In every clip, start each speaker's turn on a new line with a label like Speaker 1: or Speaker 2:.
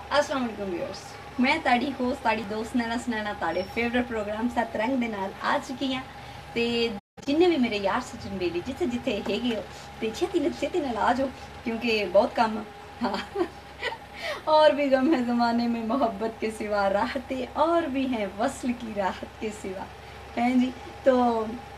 Speaker 1: अस्सलाम वालेकुम व्यूअर्स, मैं ताड़ी होस्ट ताड़ी दोस्त नैना सुनैना ताड़े फेवरेट प्रोग्राम सतरंग दे नाल आ चुकी हाँ। ते जिन्ने भी मेरे यार सचिन बेली जिथे जिथे हैगे हो ते छेती नाल आ जाओ क्योंकि बहुत कम। हाँ और भी गम है ज़माने में मोहब्बत के सिवा राहतें और भी हैं वसल की राहत के सिवा हैं जी। तो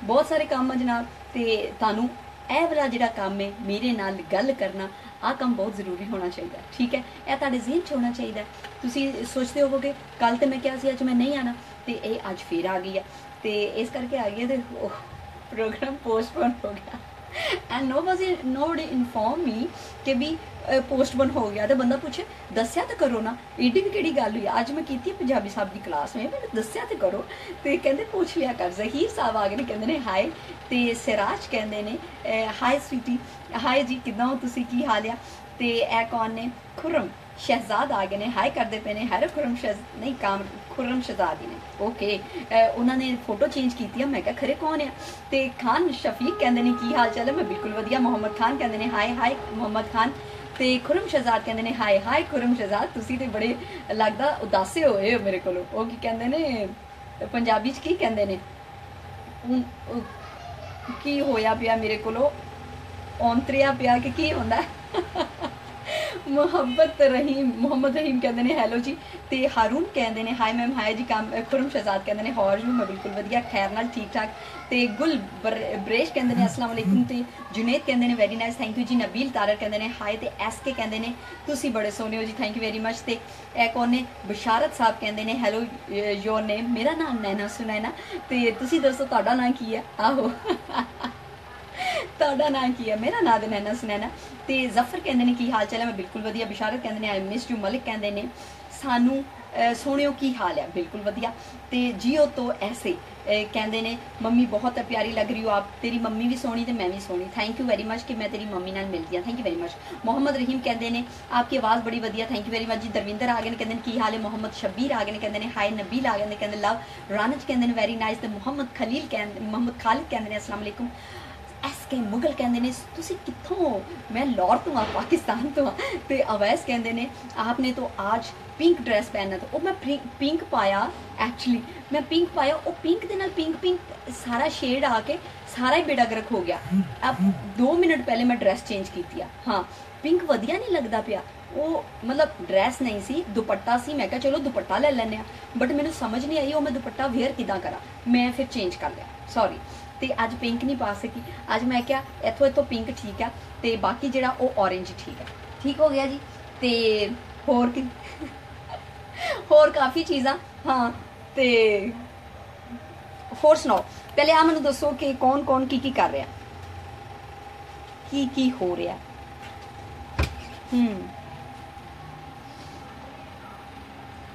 Speaker 1: बहुत सारे काम जनाब ते तानू ਇਹ वाला ਜਿਹੜਾ काम है मेरे नाल गल करना आ काम बहुत जरूरी होना चाहिए। ठीक है, यह तुहाडे ज़हन च होना चाहिए। तुसी सोचते होवोगे कल तो मैं क्या सी अज मैं नहीं आना तो ये अज फिर आ गई है तो इस करके आ गई तो प्रोग्राम पोस्टपोन हो गया एंड नोबडी इन्फॉर्म मी कि भी पोस्टपोन हो गया। तो बंदा पूछे दस्या तो करो ना, एडी भी केड़ी गल हुई। अज मैं की पंजाबी साहब की क्लास में मैंने दस्या तो करो तो कहते पूछ लिया कर। जहीर साहब आ गए कहते हैं हाय तो सिराज कहते हैं हाय स्वीटी हाय जी किदा हो तुसी की हाल आ। तो यह कौन ने खुरम शहजाद आ गए ने हाय करते पे ने हैर खुरम नहीं काम खुरम शहजादी ने ओके उन्होंने फोटो चेंज की। मैं क्या खरे कौन है तो खान शफीक कहते हैं की हाल चाल है। मैं बिल्कुल वधिया। मोहम्मद खान कहते हैं हाय हाय मोहम्मद खान। तो खुरम शहजाद कहते हैं हाय हाय खुरम शहजाद तुसी तो बड़े लगता उदासे होए हो मेरे को। की कहते ने पंजाबी च की कहते ने की होया पिया मेरे को औंतरिया पिया कि की होंदा मोहब्बत रहीम मोहम्मद रहीम कहते हैं हैलो जी। तो हारून कहते हैं हाय मैम हाय जी काम। खुरम शहजाद कहते हैं हौर यू मैं बिल्कुल वधिया खैर नाल ठीक ठाक। तो गुल ब्रेश कहते हैं अस्सलाम वालेकुम। तो जुनेद कहते हैं वेरी नाइस थैंक यू जी। नबील तारर कहते हैं हाय। तो एस के कहते हैं तुसी बड़े सोहने हो जी थैंक यू वेरी मच। तो यह कौन ने बशारत साहब कहते हैं हैलो योर नेम मेरा नाम नैना सुनैना। तो तुसी दसो तुहाडा नाम की है। आहो तुहाडा नाम की है। मेरा नाम तो नैना सुनैना। तो जफर कहते हैं की हाल चाल है। मैं बिल्कुल वधिया। बिशारत कहते हैं आई मिस यू। मलिक कहते हैं सानू सोहणियो की हाल है बिल्कुल वधिया। तो जियो तो ऐसे कहते हैं मम्मी बहुत प्यारी लग रही हो आप। तेरी मम्मी भी सोहनी तो मैं भी सोहनी। थैंक यू वेरी मच कि मैं तेरी मम्मी नाल मिलती हूँ। Thank you very much. Mohammad Rahim कहते हैं आपकी आवाज़ बड़ी वधिया थैंक यू वेरी मच जी। दरविंदर आ गए कहते हैं की हाल है। मोहम्मद शब्बीर आ गए कहते हैं हाय। नबील आ गए कहते लव। रानज कहते हैं वेरी नाइस। तो मोहम्मद खलील मोहम्मद खालिद कहते हैं अस्सलाम वालेकुम। एस के मुगल कहते हैं तुसी कित्थों हो। मैं लाहौर तो हाँ पाकिस्तान तो हाँ। तो अवैस कहते हैं आपने तो आज पिंक ड्रेस पहनना था। मैं पिंक पाया एक्चुअली मैं पिंक पाया वो पिंक के नाल पिंक पिंक सारा शेड आके सारा ही बेड़ा गर्क हो गया। अब 2 मिनट पहले मैं ड्रेस चेंज की। हाँ पिंक वधिया नहीं लगता पिया वो मतलब ड्रेस नहीं सी दुपट्टा सी। मैं क्या चलो दुपट्टा ले लेने बट मैंने समझ नहीं आई वो मैं दुपट्टा वेयर किदा करा। मैं फिर चेंज कर लिया सॉरी। तो अज पिंक नहीं पा सकी। अज मैं क्या इतों पिंक ठीक है तो बाकी जो ऑरेंज ठीक है ठीक हो गया जी। तो होर की होर काफ़ी चीज़ा हाँ। तो होर सुनाओ पहले आ मैनू दसो कि कौन कौन की कर रहा की हो रहा।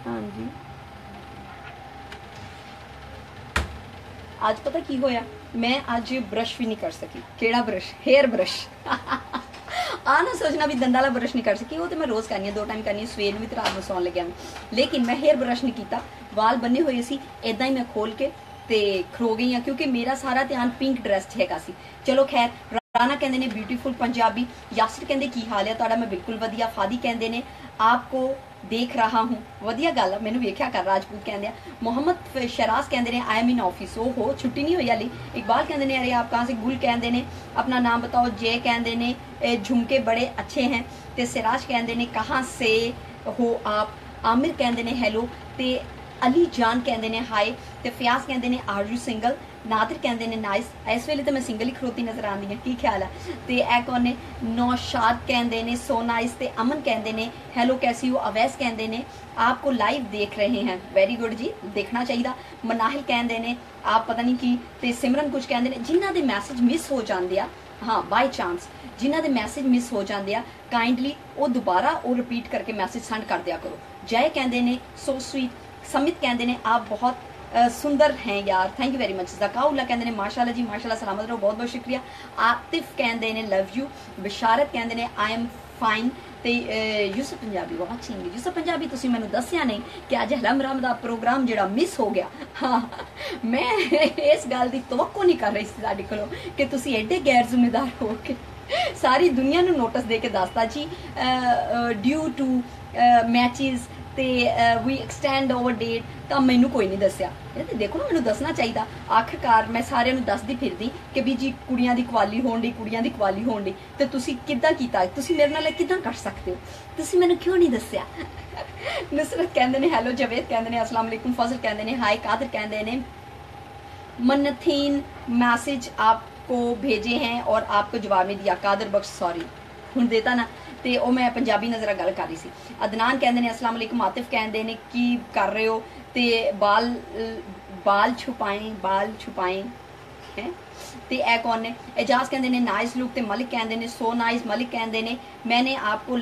Speaker 1: हाँ जी आज पता की होया मैं आज ब्रश भी नहीं कर सकी। केड़ा ब्रश हेयर ब्रश आ ना सोचना भी दंदा वाला ब्रश नहीं कर सकी। वो तो मैं रोज़ करनी है 2 टाइम करनी है सवेर भी तो रात में सौन लगे। लेकिन मैं हेयर ब्रश नहीं किया। वाल बने हुए सी इदा ही मैं खोल के ते खरो गई हाँ क्योंकि मेरा सारा ध्यान पिंक ड्रेस हैगा सी। चलो खैर राना कहते हैं ब्यूटीफुल पंजाबी। यासिर कहते की हाल है तुहाडा। मैं बिल्कुल वधिया। फादी कहते हैं आपको देख रहा हूँ वधिया गल है मैंने वेख्या कर। राजपूत कहते हैं मोहम्मद शराज कहते हैं आई एम इन ऑफिस। ओ हो छुट्टी नहीं हुई हाली। इकबाल कहते हैं अरे आप कहाँ से। गुल कहते हैं अपना नाम बताओ। जय कहते हैं झुमके बड़े अच्छे हैं। तो सिराज कहते हैं कहाँ से हो आप। आमिर कहते हैं हेलो। तो अली जान कहते हैं हाय। तो फयाज कहते हैं आर यू सिंगल। नादिर कहते हैं नाइस। इस वेले तो मैं सिंगल ही खड़ोती नजर आती है की ख्याल है। तो यह कौन ने नौशाद कहते हैं सो नाइस। तो अमन कहते हैं हेलो कैसी हो। अवैस कहते हैं आपको लाइव देख रहे हैं वेरी गुड जी देखना चाहिए। मनाहिल कहते हैं आप पता नहीं की। तो सिमरन कुछ कहते हैं जिन्हों के मैसेज मिस हो जाते हैं हाँ बाय चांस जिन्हों के मैसेज मिस हो जाते हैं काइंडली वो दोबारा वो रिपीट करके मैसेज सेंड कर दिया करो। जय कहते हैं सो स्वीट। समित कहते हैं आप बहुत सुंदर हैं यार थैंक यू वेरी मच। जकाउल्ला कहते हैं माशाल्लाह जी माशाल्लाह सलामत रहो बहुत बहुत शुक्रिया। आतिफ कहते हैं लव यू। बिशारत कहते हैं आई एम फाइन। तो यूसुफ पंजाबी वाचिंग यूसुफ पंजाबी तुसी मैनू दस्या नहीं कि अज हलम राम का प्रोग्राम जो मिस हो गया। हाँ मैं इस गल की तवक्को नहीं कर रही सी साडे कोलों कि तुसी एडे गैर जिम्मेदार हो के ਸਾਰੀ ਦੁਨੀਆ ਨੂੰ ਨੋਟਿਸ ਦੇ ਕੇ ਦੱਸਤਾ ਜੀ ਡਿਊ ਟੂ ਮੈਚਿਸ ਤੇ ਵੀ ਐਕਸਟੈਂਡ ਓਵਰ ਡੇਟ, ਤਾਂ ਮੈਨੂੰ ਕੋਈ ਨਹੀਂ ਦੱਸਿਆ। ਇਹ ਤੇ ਦੇਖੋ ਨਾ, ਮੈਨੂੰ ਦੱਸਣਾ ਚਾਹੀਦਾ। ਆਖਿਰਕਾਰ ਮੈਂ ਸਾਰਿਆਂ ਨੂੰ ਦੱਸਦੀ ਫਿਰਦੀ ਕਿ ਵੀ ਜੀ ਕੁੜੀਆਂ ਦੀ ਕੁਆਲੀ ਹੋਣ ਦੀ, ਕੁੜੀਆਂ ਦੀ ਕੁਆਲੀ ਹੋਣ ਦੀ, ਤੇ ਤੁਸੀਂ ਕਿੱਦਾਂ ਕੀਤਾ, ਤੁਸੀਂ ਮੇਰੇ ਨਾਲ ਕਿੱਦਾਂ ਕਰ ਸਕਦੇ ਹੋ, ਤੁਸੀਂ ਮੈਨੂੰ ਕਿਉਂ ਨਹੀਂ ਦੱਸਿਆ। ਨੁਸਰਤ ਕਹਿੰਦੇ ਨੇ ਹੈਲੋ, ਜਵੇਦ ਕਹਿੰਦੇ ਨੇ अस्सलाम वालेकुम, फजल कहते ने हाय, कादिर कहते ने मन्नथीन मैसेज आपको भेजे हैं और आपको जवाब नहीं दिया। कादिर बख्श सॉरी, हुण देता ना, ਤੇ ਉਹ ਮੈਂ ਪੰਜਾਬੀ ਨਜ਼ਰ ਗੱਲ ਕਰ ਰਹੀ ਸੀ। ਅਦਨਾਨ ਕਹਿੰਦੇ ਨੇ अस्सलाम वालेकुम, आतिफ ਕਹਿੰਦੇ ਨੇ ਕੀ ਕਰ ਰਹੇ ਹੋ, ਤੇ ਬਾਲ ਛੁਪਾਏ ਹੈ। ਤੇ ਇਹ ਕੌਣ ਨੇ? एजाज ਕਹਿੰਦੇ ਨੇ नाइस लुक, ਤੇ मलिक ਕਹਿੰਦੇ ने सो नाइस। मलिक ਕਹਿੰਦੇ ने मैं आपको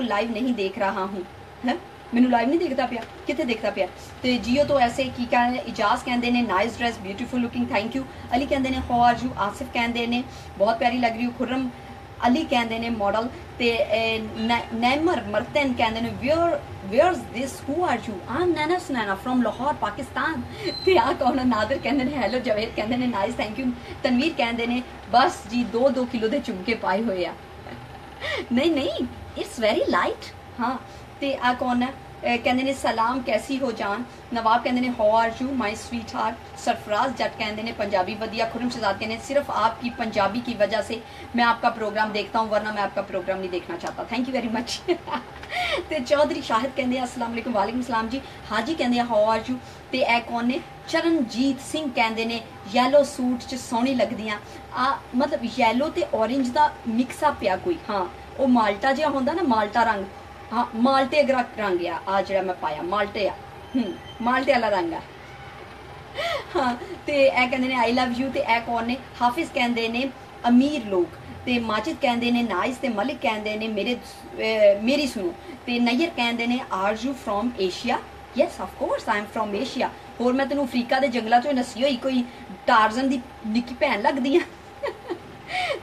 Speaker 1: लाइव नहीं देख रहा हूँ। है ਮੈਨੂੰ ਲਾਈਵ ਨਹੀਂ ਦੇਖਦਾ ਪਿਆ, ਕਿੱਥੇ ਦੇਖਦਾ ਪਿਆ? ਤੇ ਜੀਓ ਤੋਂ ਐਸੇ ਕੀ ਕਹਿੰਦੇ? ਇਜਾਜ਼ ਕਹਿੰਦੇ ਨੇ nice dress, beautiful looking, thank you. Ali ਕਹਿੰਦੇ ਨੇ ਹਾਊ ਆਰ ਯੂ। ਆਸਿਫ ਕਹਿੰਦੇ ਨੇ ਬਹੁਤ ਪਿਆਰੀ ਲੱਗ ਰਹੀ ਹੋ। ਖੁਰਮ ਅਲੀ ਕਹਿੰਦੇ ਨੇ ਮਾਡਲ। ਤੇ ਨੈਮਰ ਮਰਤਨ ਕਹਿੰਦੇ ਨੇ wares this, who are you? Aam Naina Sunaina from Lahore Pakistan. ਤੇ ਆ ਕੌਣ? ਨਾਦਰ ਕਹਿੰਦੇ ਨੇ ਹੈਲੋ। ਜਵੇਦ ਕਹਿੰਦੇ ਨੇ ਨਾਈਸ, ਥੈਂਕ ਯੂ। ਤਨਵੀਰ ਕਹਿੰਦੇ ਨੇ ਬਸ ਜੀ 2-2 ਕਿਲੋ ਦੇ ਝੁਮਕੇ ਪਾਏ ਹੋਏ ਆ। नहीं इट्स वेरी लाइट। हाँ, ते आ कौन है? कहते ने सलाम, कैसी हो जान। नवाब कहते ने how are you my sweetheart. Sarfaraz Jatt कहते ने पंजाबी वधिया। खुरम शहजाद कहते ने सिर्फ आपकी पंजाबी की वजह से मैं आपका प्रोग्राम देखता हूँ, वरना मैं आपका प्रोग्राम नहीं देखना चाहता। Thank you very much. ते चौधरी शाहिद कहते अस्सलाम वालेकुम। वालेकुम सलाम जी। हाजी कहते हाउ आर यू। ते ए कौन ने? चरणजीत सिंह कहते ने येलो सूट च सोहनी लगदियां। मतलब येलो ते ऑरेंज दा मिक्स अप आ कोई। हाँ, वो माल्टा जिहा होंदा ना, माल्टा रंग। हाँ, माल्टे अगर रंग आ जिहड़ा मैं पाया, माल्टे आ माल्टे वाला रंग आ। हाँ, ते ए कहंदे ने आई लव यू। ते ए कौन ने? हाफिज कहंदे ने अमीर लोग। ते माजिद कहंदे ने नाइस। ते मलिक कहंदे ने मेरी सुनो। ते नैयर कहंदे ने are you from Asia. Yes of course I am from Asia. होर मैं तेनों अफ्रीका के जंगलों चों नसी हुई कोई टार्जन की निक्की भैन लगदी आ।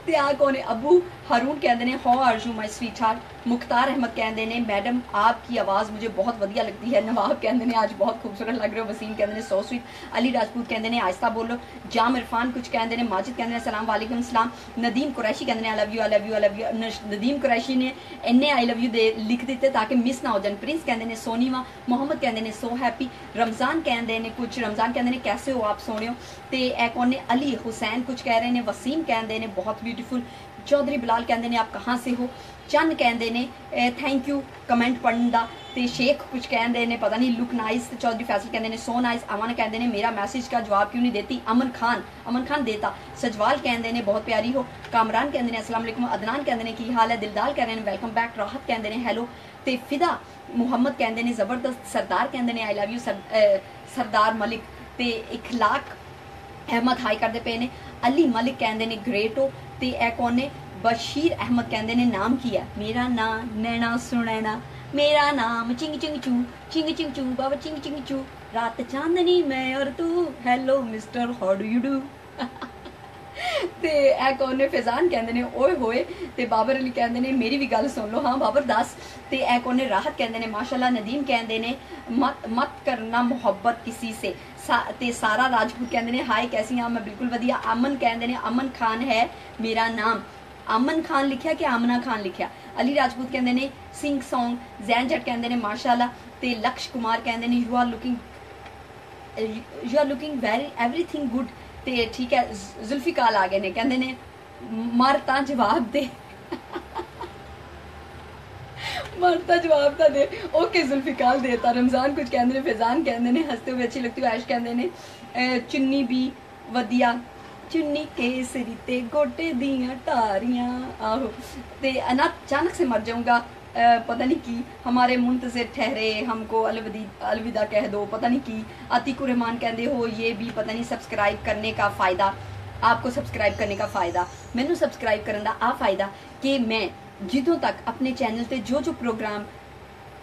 Speaker 1: ते आ कौन है? अबू हारून कहते हैं how are you my sweetheart. Mukhtar Ahmed कहते हैं मैडम आपकी आवाज़ मुझे बहुत वधिया लगती है। नवाब कहते हैं आज बहुत खूबसूरत लग रहे हो। वसीम कहते हैं सो स्वीट। अली राजपूत कहते हैं आहिस्ता बोलो। जाम इरफान कुछ कहते हैं। माजिद कहते हैं सलाम वालेकुम सलाम। नदीम कुरैशी कहते हैं आई love you I love you I love you. Nadeem Qureshi ने इन्ने आई लव यू दे लिख दिते ताकि मिस ना हो जाए। प्रिंस कहते हैं सोनी वा। मोहम्मद कहते हैं सो हैप्पी। रमज़ान कहते हैं कुछ, रमज़ान कहते हैं कैसे हो आप, सोने हो। तो ए कौन ने? अली हुसैन कुछ कह रहे हैं। वसीम कहते हैं बहुत ब्यूटीफुल। चौधरी बिलाल कहते हैं आप कहाँ से हो। चंद कहते हैं थैंक यू कमेंट पढ़ने का। तो शेख कुछ कहते हैं पता नहीं लुक नाइस। चौधरी फैसल कहते हैं सो नाइस। अमन कहते हैं मेरा मैसेज का जवाब क्यों नहीं देती। अमन खान देता। सजवाल कहते हैं बहुत प्यारी हो। कामरान कहते हैं अस्सलाम वालेकुम। अदनान कहते हैं की हाल है। दिलदार कह रहे हैं वेलकम बैक। राहत कहते हैं हैलो। तो फिदा मुहम्मद कहते हैं जबरदस्त। सरदार कहते हैं आई लव यू सरदार मलिक। तो इखलाक अहमद हाई करते पे ने। अली मलिक कहते हैं ग्रेट हो। तो यह कौन ने? बशीर अहमद कहते हैं नाम की है? मेरा नाम नैना सुनैना, मेरा नाम चिंग चिंग चू बाबा चिंग चिंग चू। रात चांदनी मैं और तू, hello mister how do you do. ते ए कौन ने? फैजान कहते हैं ओए होए। ते बाबर अली कहते हैं मेरी भी गल सुन लो। हाँ बाबर दस। ते ए कौन ने? राहत कहते हैं माशाल्लाह। नदीम कहते हैं मत करना मोहब्बत किसी से। ते सारा राजपूत कहते हैं हाय कैसी हैं? मैं बिल्कुल वधिया। अमन कहते हैं अमन खान है मेरा नाम। अमन खान लिखा कि आमना खान लिखा? अली राजपूत कहते हैं सिंग सॉन्ग। जैन जट कहते हैं माशाल्लाह। ते लक्ष्य कुमार कहते हैं you are looking very everything good. ते ठीक है। जुल्फिकार आ गए ने कहते ने मरता जवाब दे। मरता जवाब तो दे। ओके जुल्फिकार देता। रमजान कुछ कहते हैं। फैजान कहते हैं हंसते हुए अच्छी लगती है। ऐश कहते हैं चुन्नी भी वधिया, चुन्नी केसरी ते गोटे दियां टारियां। आहो। ते अचानक से मर जाऊंगा पता नहीं की। हमारे मुंतज़िर ठहरे हमको अलविदा कह दो पता नहीं की। अतीकुर रहमान कहते हो ये भी पता नहीं सब्सक्राइब करने का फ़ायदा। आपको सब्सक्राइब करने का फ़ायदा, मैनू सब्सक्राइब करने का आ फ़ायदा कि मैं जितों तक अपने चैनल पे जो जो प्रोग्राम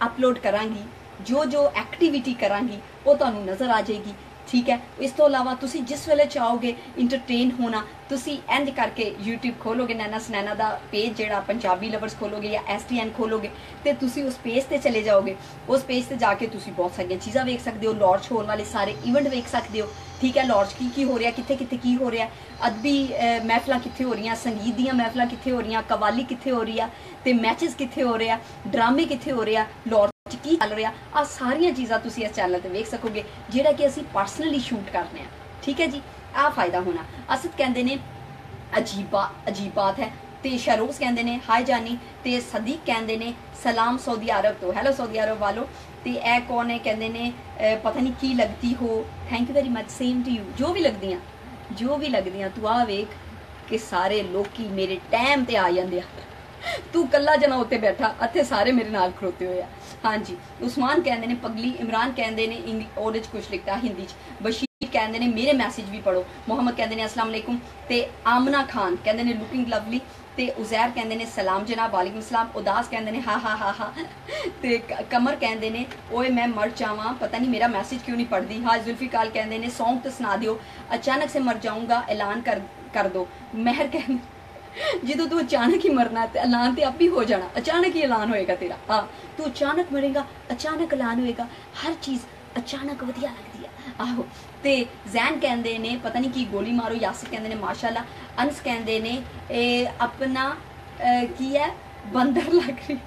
Speaker 1: अपलोड करांगी, जो जो एक्टिविटी करांगी वो तुहानू नज़र आ जाएगी। ठीक है। इस तो अलावा तुसी जिस वेले चाहोगे इंटरटेन होना, तुसी इंज करके यूट्यूब खोलोगे, नैना सनैना दा पेज जेड़ा पंजाबी लवर्स खोलोगे या STN खोलोगे तो तुसी उस पेज ते चले जाओगे। उस पेज ते जाके तुसी बहुत सारी चीज़ां वेख सकते हो। लॉर्ड शो वाले सारे इवेंट वेख सकते हो। ठीक है, लॉर्ज की हो रहा, कित्थे कित्थे की हो रहा, अदबी महफिल कित्थे हो रही, संगीत दी महफिल कित्थे हो रही, कवाली कित्थे हो रही, तो मैचेस कित्थे हो रहे, ड्रामे कित्थे हो रहे, लॉर्ज की चल रहा, आ सारिया चीज़ां तुसीं इस चैनल पर वेख सकोगे जिहड़ा कि असीं पर्सनली शूट करने हैं। ठीक है जी, आ फायदा होना। असद कहते ने अजीब बात है, तो शहरोज कहते ने हाय जानी, तो सदीक कहते ने सलाम सऊदी अरब तो, हैलो सऊदी अरब वालों, तो यह कौन है, कहते ने पता नहीं की लगती हो, thank you very much, same to you, जो भी लगदियां तू आ वेख कि सारे लोग मेरे टाइम ते आ जाते, तू कला जना उत्ते बैठा, इत्थे सारे मेरे नाल खड़ोते हुए आ। हाँ जी, उस्मान कहते ने पगली, इमरान कहते ने ओहदे च कुछ लिखता हिंदी च, बशीर कहते ने मेरे मैसेज भी पढ़ो, मोहम्मद कहते ने अस्सलाम वालेकुम, ते आमना खान कहते ने लुकिंग लवली, ते उजैर कहते ने सलाम जनाब, वालेकुम सलाम, उदास कहते ने हा हा हा हा, ते कमर कहते ने ओए मैं मर जावा, पता नहीं मेरा मैसेज क्यों नहीं पढ़ती, हाँ जुल्फिकार कहते ने सॉन्ग तो सुना दियो, अचानक से मर जाऊंगा ऐलान कर दो, महर कहते जो तू अचानक ही मरना है ऐलान तो आप ही हो जाना, अचानक ही ऐलान होएगा तेरा, हाँ तू अचानक मरेगा, अचानक ऐलान होएगा, हर चीज़ अचानक वधिया लगती है। आहो, ते जैन कहते ने पता नहीं की गोली मारो, यासिर कहते ने माशाल्लाह, अंस कहते ने अपना की है बंदर लग रही।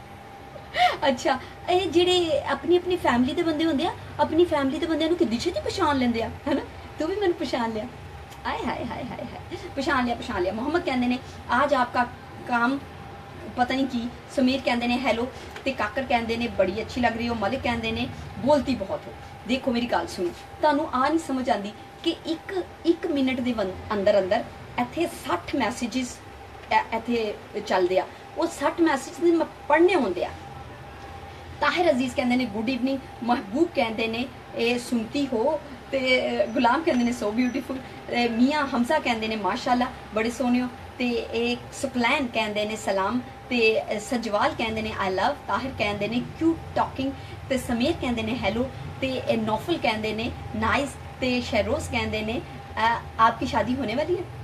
Speaker 1: अच्छा, ये जेडे अपनी अपनी फैमिली के बंदे होंगे, अपनी फैमिली के बंदे किद्दी छेती पछाण लेंदे आ, है ना, तू भी मैंने पछाण लिया, आए हाय हाय हाय हाय, पछाण लिया। मोहम्मद कहते ने आज आपका काम पता नहीं की, समीर कहते ने हैलो, ते काकर कहते ने बड़ी अच्छी लग रही हो, मलिक कहते ने बोलती बहुत हो। देखो मेरी गल सुनो, तुहानू आ नहीं समझ आती कि एक मिनट के अंदर अंदर इत्थे 60 मैसेजेस इत्थे चलते आ, वो 60 मैसेज मैं पढ़ने होंगे आ। ताहिर अजीज कहते ने गुड इवनिंग, महबूब कहते ने सुनती हो, ते गुलाम कहते ने सो ब्यूटीफुल, मियाँ हमजा कहते ने माशाल्लाह बड़े सोहने हो, ते सुकलैन कहते ने सलाम, ते सजवाल कहते ने आई लव, ताहिर कहते ने क्यूट टॉकिंग, ते समीर कहते ने हेलो, ते नौफल कहते ने नाइस, ते शहरोज कहते ने आपकी शादी होने वाली है।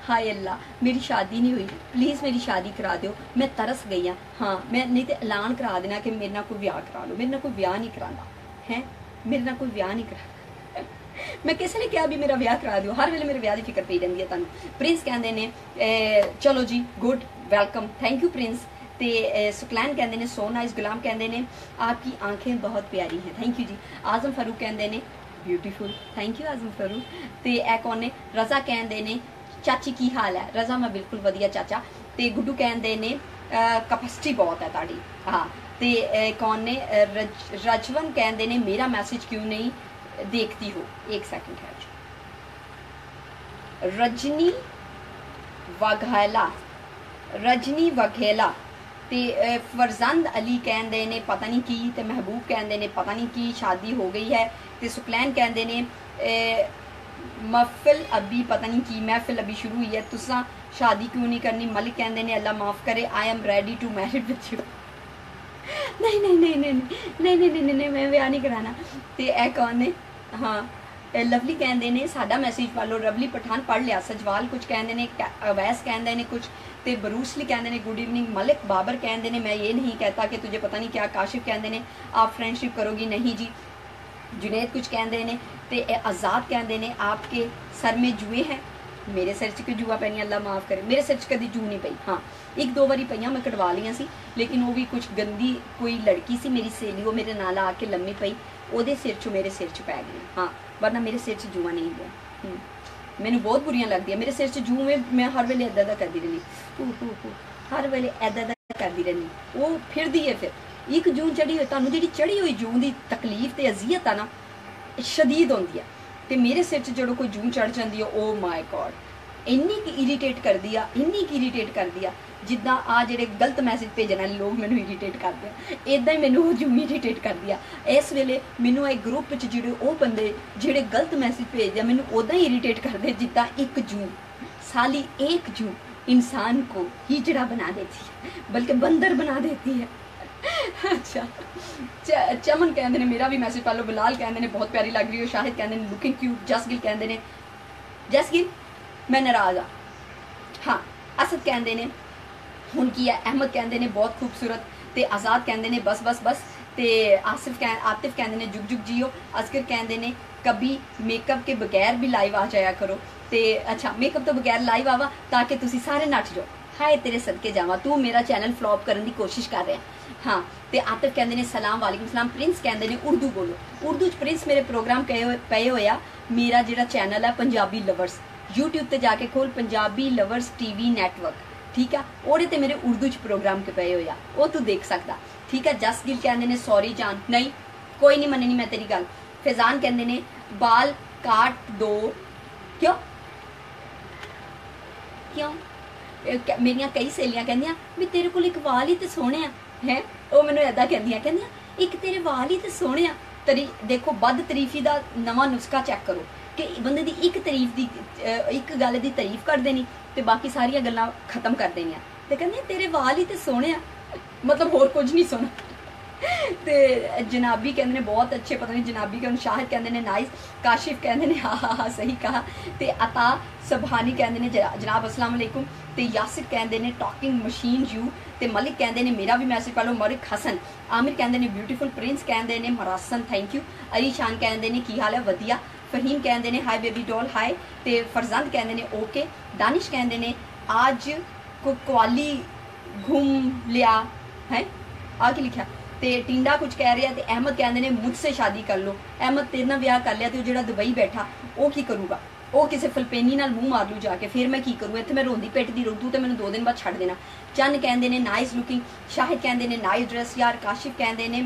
Speaker 1: हाय अल्लाह, मेरी शादी नहीं हुई, प्लीज़ मेरी शादी करा दो, मैं तरस गई हाँ, मैं नहीं तो ऐलान करा देना कि मेरे ना कोई ब्याह करा लो, मेरे ना कोई ब्याह नहीं कराना है, मेरे ना कोई ब्याह नहीं करा मैं किसी ने कहा भी मेरा ब्याह करा दो, हर वेले मेरे ब्याह की फिक्र पई रही है तुहानू। प्रिंस कहते ने चलो जी good welcome, thank you Prince, ते सुकलैन कहते ने सो नाइस, गुलाम कहते ने आपकी आंखें बहुत प्यारी हैं, थैंक यू जी। आजम फारूक कहते ने ब्यूटीफुल, थैंक यू आजम फारूक, ते ए कौन ने, रजा कहते ने चाची की हाल है, रजा मैं बिल्कुल वधिया चाचा, ते गुड्डू कहते ने कैपेसिटी बहुत है ताड़ी, हाँ, ते कौन ने रजवन कहते ने मेरा मैसेज क्यों नहीं देखती हो, एक सेकंड है, रजनी वघेला, ते फरजंद अली कहते ने पता नहीं की, ते महबूब कहते ने पता नहीं की शादी हो गई है, ते सुकलैन कहते ने महफिल अभी पता नहीं की महफिल अभी शुरू हुई है, तुसा शादी क्यों नहीं करनी। मलिक कहते ने अल्लाह माफ़ करे, I am ready to married with you. नहीं नहीं नहीं नहीं नहीं नहीं नहीं नहीं मैं ब्याह नहीं कराना। तो यह कौन ने, हाँ लवली कहते ने साडा मैसेज वालो, रवली पठान पढ़ लिया, सजवाल कुछ कहते ने, अवैस कहते ने कुछ, तो बरूसली कहते ने गुड इवनिंग, मलिक बाबर कहते ने मैं ये नहीं कहता कि तुझे पता नहीं क्या, काशिफ कहते ने आप फ्रेंडशिप करोगी, नहीं जी। जुनेद कुछ कहते ने, तो आज़ाद कहते ने आपके सर में जुए हैं, मेरे सिर च कोई जुआ पैनी अल्लाह माफ़ करे, मेरे सिर च कभी जू नहीं पई, हाँ एक दो बारी पईयां मैं कटवा लियां सी, लेकिन वो भी कुछ गंदी कोई लड़की सी मेरी सहेली, वो मेरे नाल आके लम्मी पई, ਉਹਦੇ सिर चो मेरे सिर च पै गई, हाँ वरना मेरे सिर च जूआ नहीं गया। मैनू बहुत बुरियां लगदियां मेरे सिर च जू में, मैं हर वेले इदा करती रहनी, हर वेले इदा करती रहनी, वो फिरदी है। फिर एक जू चढ़ी हुई, तुहानू जी चढ़ी हुई जू की तकलीफ तो अजियत है ना शदीद होंदी है, तो मेरे सिर च जो कोई जू चढ़ जाती है, ओ माय गॉड इन्नी की इरीटेट कर दिया, इन्नी की इरीटेट कर दिया, जिदा आ जेडे गलत मैसेज भेजने वाले लोग मैनू इरीटेट करते हैं, इदा ही मैनू जू इरीटेट कर दिया। इस वेले मैनू एक ग्रुप च जेडे वो बंदे जेडे गलत मैसेज भेजते मैनू उदा ही इरीटेट करते, जिदा एक जू साली एक जू इंसान को हिजड़ा बना देती है, बल्कि बंदर बना देती है। अच्छा चमन कहते हैं मेरा भी मैसेज पा लो, बिलाल कहते हैं बहुत प्यारी लग रही हो, शाहिद कहते हैं लुकिंग क्यूट, जसगिल कहते हैं जसगिल मैं नाराज़ हाँ, असद कहते हैं हुन की है, अहमद कहते हैं बहुत खूबसूरत, तो आज़ाद कहते हैं बस बस बस, तो आतिफ कहते हैं जुग जुग जियो, असगर कहते हैं कभी मेकअप के बगैर भी लाइव आ जाया करो। ते अच्छा मेकअप तो बगैर लाइव आवा ताकि तुसी सारे नੱਠ जाओ। हाय तेरे सदके जावा, तू मेरा चैनल फ्लॉप करने की कोशिश कर रहा है। हाँ ते आतिफ कहते ने सलाम वालेकुम सलाम। प्रिंस कहते ने उर्दू बोलो। उर्दू च प्रिंस मेरे प्रोग्राम पे होया। मेरा जिहड़ा चैनल है पंजाबी लवर्स, यूट्यूब ते जाके खोल पंजाबी लवर्स टीवी नैटवर्क, ठीक है, ओहदे ते मेरे उर्दू च प्रोग्राम के पे होया, वो तू देख सकदा, ठीक है। जस गिल कहते ने सॉरी जान, नहीं कोई नहीं मननी मैं तेरी गल। फैजान कहते ने बाल काट दो, क्यों क्यों मेरिया कई सहेलियां कहंदियां भी तेरे को एक वाल ही तो सोहणे आ है, वो मैनू ऐदा कहंदियां एक तेरे वाल ही तो सोहणे आ। तरी देखो बद तरीफी का नवा नुस्खा चैक करो कि बंदे दी एक तारीफ दी एक गल दी तारीफ कर देनी ते बाकी सारिया गल्लां खत्म कर देनियां ते कहंदे तेरे वाल ही तो सोहणे आ, मतलब होर कुछ नहीं सोहना। ते जनाबी कहते ने बहुत अच्छे, पता नहीं जनाबी के शाहिद कहते ने नाइस। काशिफ कहते ने हाँ सही कहा। ते अता सबहानी कहते ने जनाब अस्सलाम वालेकुम। ते यासिर कहते ने टॉकिंग मशीन यू। ते मलिक कहते ने मेरा भी मैसेज पढ़ लो। मलिक हसन। आमिर कहते ने ब्यूटीफुल। प्रिंस कहते ने मरासन थैंक यू। अली शान कहते ने की हाल है वधिया। फहीम कहते ने हाय बेबी डॉल हाय। ते फरजंद कहते ने ओके। दानिश कहते ने आज कुकवाली घूम लिया है, आके लिखा। ते टिंडा कुछ कह रहा है। अहमद कहते ने मुझसे शादी कर लो। अहमद तेरे नाल ब्याह कर लिया तो जो दुबई बैठा वो की करूगा, वो किसी फिलपीनी नाल मुंह मार लू जाके, फिर मैं की करूँ, इतने मैं रोंदी पिटदी रहूँ, तू तो मैंने 2 दिन बाद छड़ देना। चंद कहते ने नाइस लुकिंग। शाहिद कहते ने नाइस ड्रेस यार। काशिफ कहते ने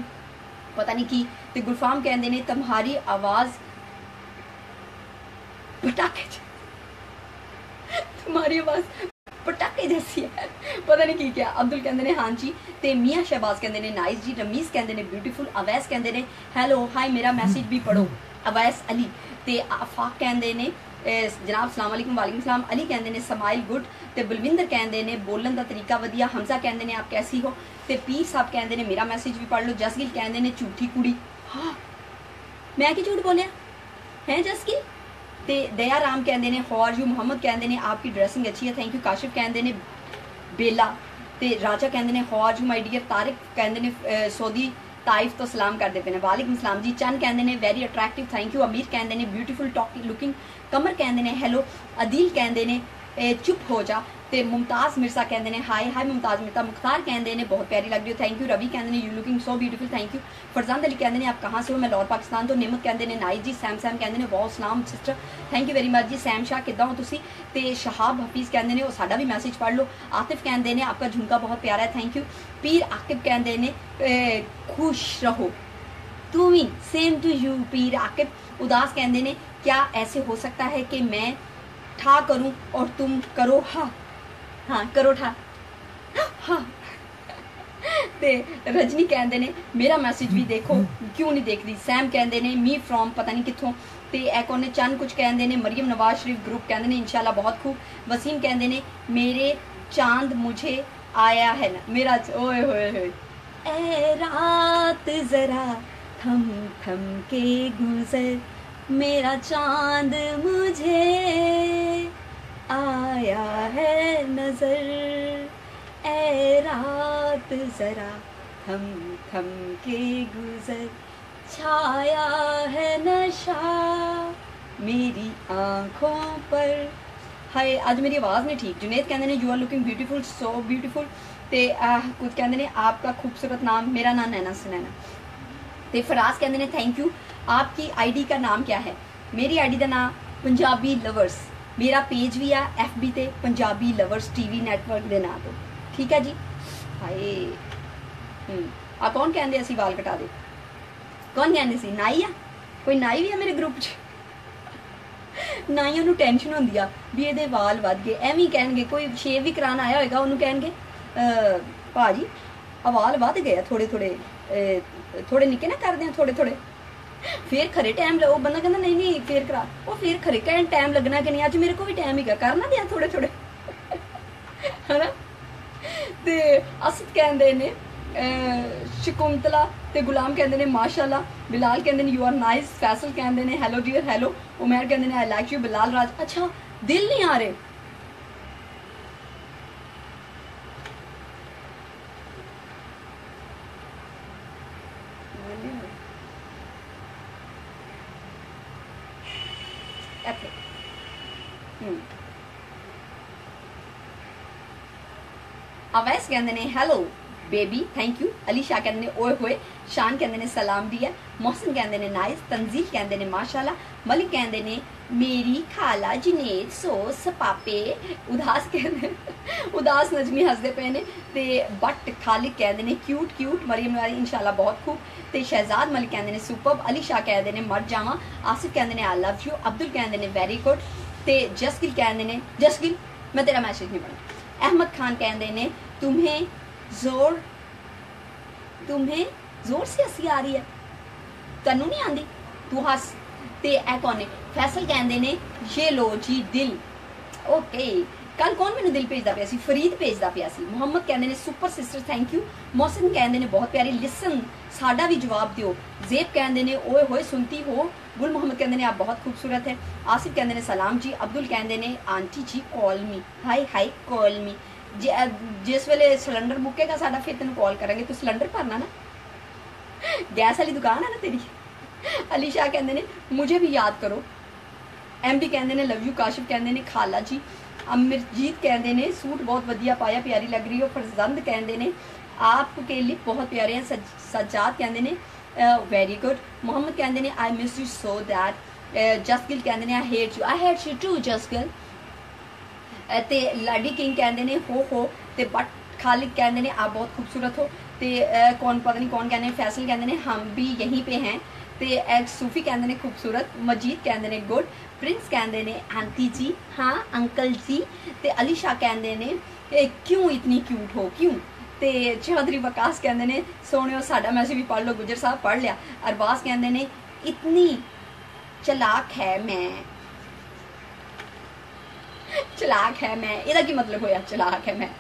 Speaker 1: पता नहीं की। ते गुलफाम कहते ने तुम्हारी आवाज पटाखे तुम्हारी आवाज पटाखे जैसी है, पता नहीं की क्या। अब्दुल कहते ने हाँ जी। ते मियाँ शहबाज कहते ने नाइस जी। रमीज कहते ने ब्यूटीफुल। अवैस कहते ने हेलो हाय मेरा मैसेज भी पढ़ो। अवैस अली। ते आफाक कहते ने जनाब सलाम वालेकुम। वालेकुम सलाम। अली कहते ने स्माइल गुड। ते बलविंदर कहते ने बोलन का तरीका वधिया। हमजा कहते ने आप कैसी हो। ते पीर साहब कहते ने मेरा मैसेज भी पढ़ लो। जसगिल कहते ने झूठी कुड़ी। हाँ मैं की झूठ बोलिया है जसगिल। ते दया राम कहते ने हॉर यू। मोहम्मद कहते ने आपकी ड्रेसिंग अच्छी है थैंक यू। काशिफ कहते ने बेला। ते राजा कहते ने how're you my dear. Tariq कहते ने सऊदी ताइफ तो सलाम करते पे ने। वालेकुम सलाम जी। चंद कहते ने वेरी अट्रैक्टिव थैंक यू। अमीर कहते ने ब्यूटीफुल टॉकिंग लुकिंग। कमर कहते ने हेलो। अदील कहते ने चुप हो जा। ते मुमताज मिर्जा कहते ने हाय हाय मुमताज मिर्जा। मुख्तार कहते ने बहुत प्यारी लग रही हो थैंक यू। रवि कहते ने you looking so beautiful thank you. Farzan Ali कहते ने आप कहाँ से हो, मैं लाहौर पाकिस्तान तो। नेमत कहते ने नाइस जी। सैम सैम कहते ने बहुत सलाम sister thank you very much जी। सैम शाह किदा हो तुसी। ते शहाब हफीज कहते ने वो साडा भी मैसेज पढ़ लो। आतिफ कहते ने आपका झुमका बहुत प्यारा है थैंक यू। पीर आकिब कहते ने खुश रहो तू भी सेम टू यू। पीर आकिब। उदास कहते ने क्या ऐसे हो सकता है कि मैं ठा करूं और तुम करो हाँ हाँ करो ठा हाँ। ते रजनी कहते ने मेरा मैसेज भी देखो क्यों नहीं देख रही। सैम कहते ने मी फ्रॉम पता नहीं कितों। ते एक ने चंद कुछ कहते ने। मरियम नवाज शरीफ ग्रुप कहते ने इंशाल्लाह बहुत खूब। वसीम कहते ने मेरे चांद मुझे आया है ना मेरा ओए होए होए ए रात जरा थम थम के गुजर मेरा चांद मुझे आया है नजर ए रात जरा थम थम के गुजर छाया है नशा मेरी आंखों पर। हाय आज मेरी आवाज़ नहीं ठीक। जुनेद कहते हैं you are looking beautiful so beautiful. ते कुछ कहते हैं आपका खूबसूरत नाम। मेरा नाम नैना सुनैना। ते फराज कहते हैं थैंक यू। आपकी आईडी का नाम क्या है। मेरी आईडी का नाम पंजाबी लवर्स। मेरा पेज भी है FB ते पंजाबी लवर्स टीवी नैटवर्क के नाम तो ठीक है जी। हाय आ कौन कहते असी वाल कटा दे कौन कहते सी नाई आ कोई नाई भी है मेरे ग्रुप च नाइयों नूं टेंशन होंदी आ भी ये वाल वध गए एवं कहणगे कोई शेव भी कराना आया होएगा उन्होंने कहणगे भाजी आ वाल वध गए थोड़े थोड़े थोड़े निक्के ना करते हैं थोड़े थोड़े फिर खरे टाइम वो बंदा कहता नहीं नहीं फिर करा वो फिर खरे कहन टाइम लगना कि नहीं अज मेरे को भी टाइम ही करना दिया थोड़े थोड़े है ना। ते असद कहते ने शकुंतला ते गुलाम कहते ने माशाल्लाह। बिलाल कहते ने यू आर नाइस। फैसल कहते ने हेलो डियर हेलो। उमर कहते ने आई लाइक यू। बिलाल राज अच्छा दिल नहीं आ रहे अवैस कहते ने hello baby thank you. Ali Shah कहते ने ओए होए। शान कहते ने सलाम दिया। मोहसिन कहते ने नाइस। तंजील कहते ने माशाल्लाह। मलिक कहते ने मेरी खाला जुनेद सोस पापे। उदास कहते उदास नजमी हसदे पे ने ते बट खालिद कहते ने क्यूट क्यूट। मरियम वाली इंशाल्लाह बहुत खूब। ते शहजाद मलिक कहते ने सुपर्ब। अली शाह कहते ने मर जावा। आसिफ कहते ने आई लव यू। अब्दुल कहते ने वेरी गुड। ते जसगिल कहते ने जसगिल मैं तेरा मैसेज नहीं पढ़ा। अहमद खान कहते ने तुम्हें जोर से हसी आ रही है तैनू नहीं आंदी तू हस। ते ए कौन ने फैसल कहते ने ये लो जी दिल। ओके कल कौन मैंने दिल भेजदा पिया सी फरीद भेजदा पिया सी। मुहम्मद कहते ने super sister thank you. Mohsin कहते ने बहुत प्यारी लिसन साडा भी जवाब दियो। जेब कहते ने ओए होए सुनती हो। गुल मोहम्मद कहते ने आप बहुत खूबसूरत है। आसिफ कहते ने सलाम जी। अब्दुल कहते ने आंटी जी कॉल मी। हाय हाय कॉल मी। जिस वेले सिलेंडर मुक्केगा साडा फिर तेन कॉल करेंगे तू सिलेंडर भरना ना गैस वाली दुकान है ना तेरी। अली शाह कहते ने मुझे भी याद करो। एमडी कहते ने लव यू। काशिफ कहते ने खाला जी। अमरजीत कहते ने सूट बहुत वधिया पाया प्यारी लग रही हो। फरजंद कहते ने आपके लिप बहुत प्यारे हैं। सज्जाद कहते ने वेरी गुड। मोहम्मद कहते ने I miss you so that. Jasgill कहते ने I hate you too Jasgill. ते लाडी किंग कहते ने हो ते बट खालिद कहते ने आप बहुत खूबसूरत हो। ते कौन पता नहीं कौन कहते हैं। फैसल कहते ने हम भी यहीं पे हैं। ते सूफी कहते ने खूबसूरत। मजीद कहते ने गुड। प्रिंस कहते ने आंटी जी हाँ अंकल जी। ते अली शाह कहते ने क्यों इतनी क्यूट हो क्यों। ते चौधरी वकास कहते ने सोने साडा मैसेज भी पढ़ लो गुजर साहब पढ़ लिया। अरबाज कहते ने इतनी चलाक है मैं ਇਹਦਾ ਕੀ मतलब होया चलाक है मैं।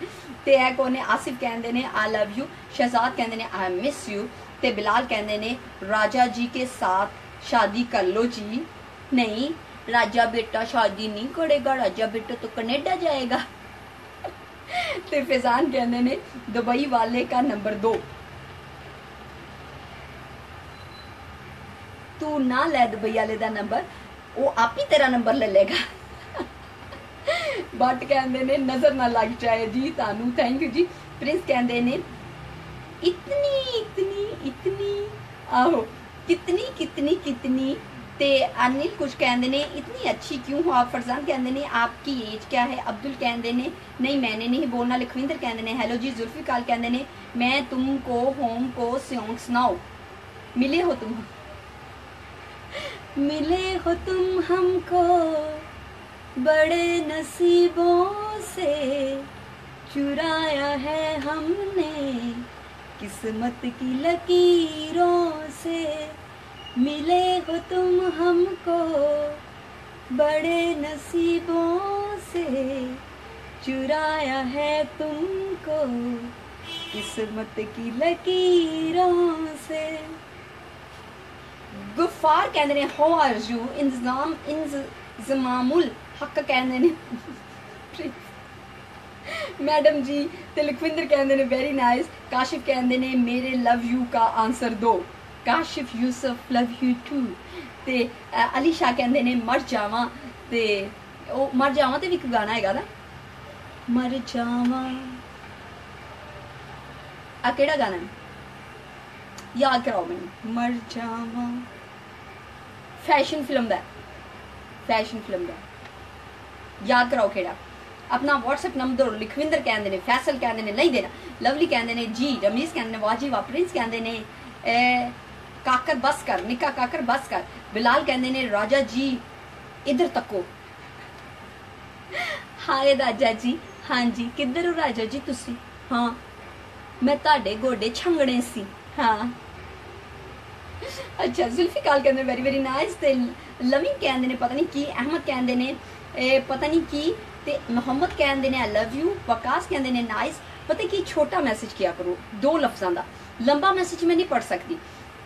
Speaker 1: ते है कौन ने आसिफ कहते ने आई लव यू। शहजाद कहते ने आई मिस यू। ते बिलाल कहते ने राजा जी के साथ शादी कर लो जी। नहीं राजा बेटा शादी नहीं करेगा राजा बेटा तो कनेडा जाएगा। ते फैजान कहते ने दुबई वाले का नंबर दो। तू ना ले दुबई वाले का नंबर वो आप ही तेरा नंबर ले लेगा। बट कहते ने नजर ना लग जाए जी तानू थैंक यू जी। प्रिंस कहते ने इतनी इतनी इतनी आहो कितनी कितनी कितनी। ते अनिल कुछ कहते ने इतनी अच्छी क्यों हो आप। फरजान कहते ने आपकी एज क्या है। अब्दुल कहते ने नहीं मैंने नहीं बोलना। लखविंदर कहते ने हेलो जी। जुल्फिकार कहते ने मैं तुमको होम को सॉन्ग सुनाओ। मिले हो तुम हमको बड़े नसीबों से चुराया है हमने किस्मत की लकीरों से। मिले हो तुम हमको बड़े नसीबों से चुराया है तुमको किस्मत की लकीरों से। गुफार कहते ने हाउ आर यू। इंतजामुल हक कहते ने मैडम जी। ते लखविंदर कहते ने वेरी नाइस। काशिफ कहते ने मेरे लव यू का आंसर दो। Kashif Yusuf love you too. ते अली शाह कहते ने मर जावा। ते ओ मर जावा ते भी एक गाना हैगा ना मर जावा आ केड़ा गाना है याद कराओ मैनू। मर जावा फैशन फिल्म दा याद कराओ केड़ा। अपना व्हाट्सएप नंबर लखविंदर कहते ने। फैसल कहते ने नहीं देना। लवली कहते ने जी। रमीज कहते ने वाजी वा। प्रिंस कहते ने काकर बस कर निका काकर बस कर। बिलाल कहते ने राजा जी इधर तको। हाय राजा जी हाँ जी किधर हो राजा जी तुसी। हाँ मैं ताड़े गोडे छंगने सी। हाँ अच्छा। जुल्फिकार कहते वेरी वेरी नाइस। ते लविंग कहते ने पता नहीं की। अहमद कहते ने पता नहीं की। ते मोहम्मद कहते ने आई लव यू। वकास कहते ने नाइस। पता की छोटा मैसेज किया करो 2 लफ्ज़ों का लंबा मैसेज मैं नहीं पढ़ सकती।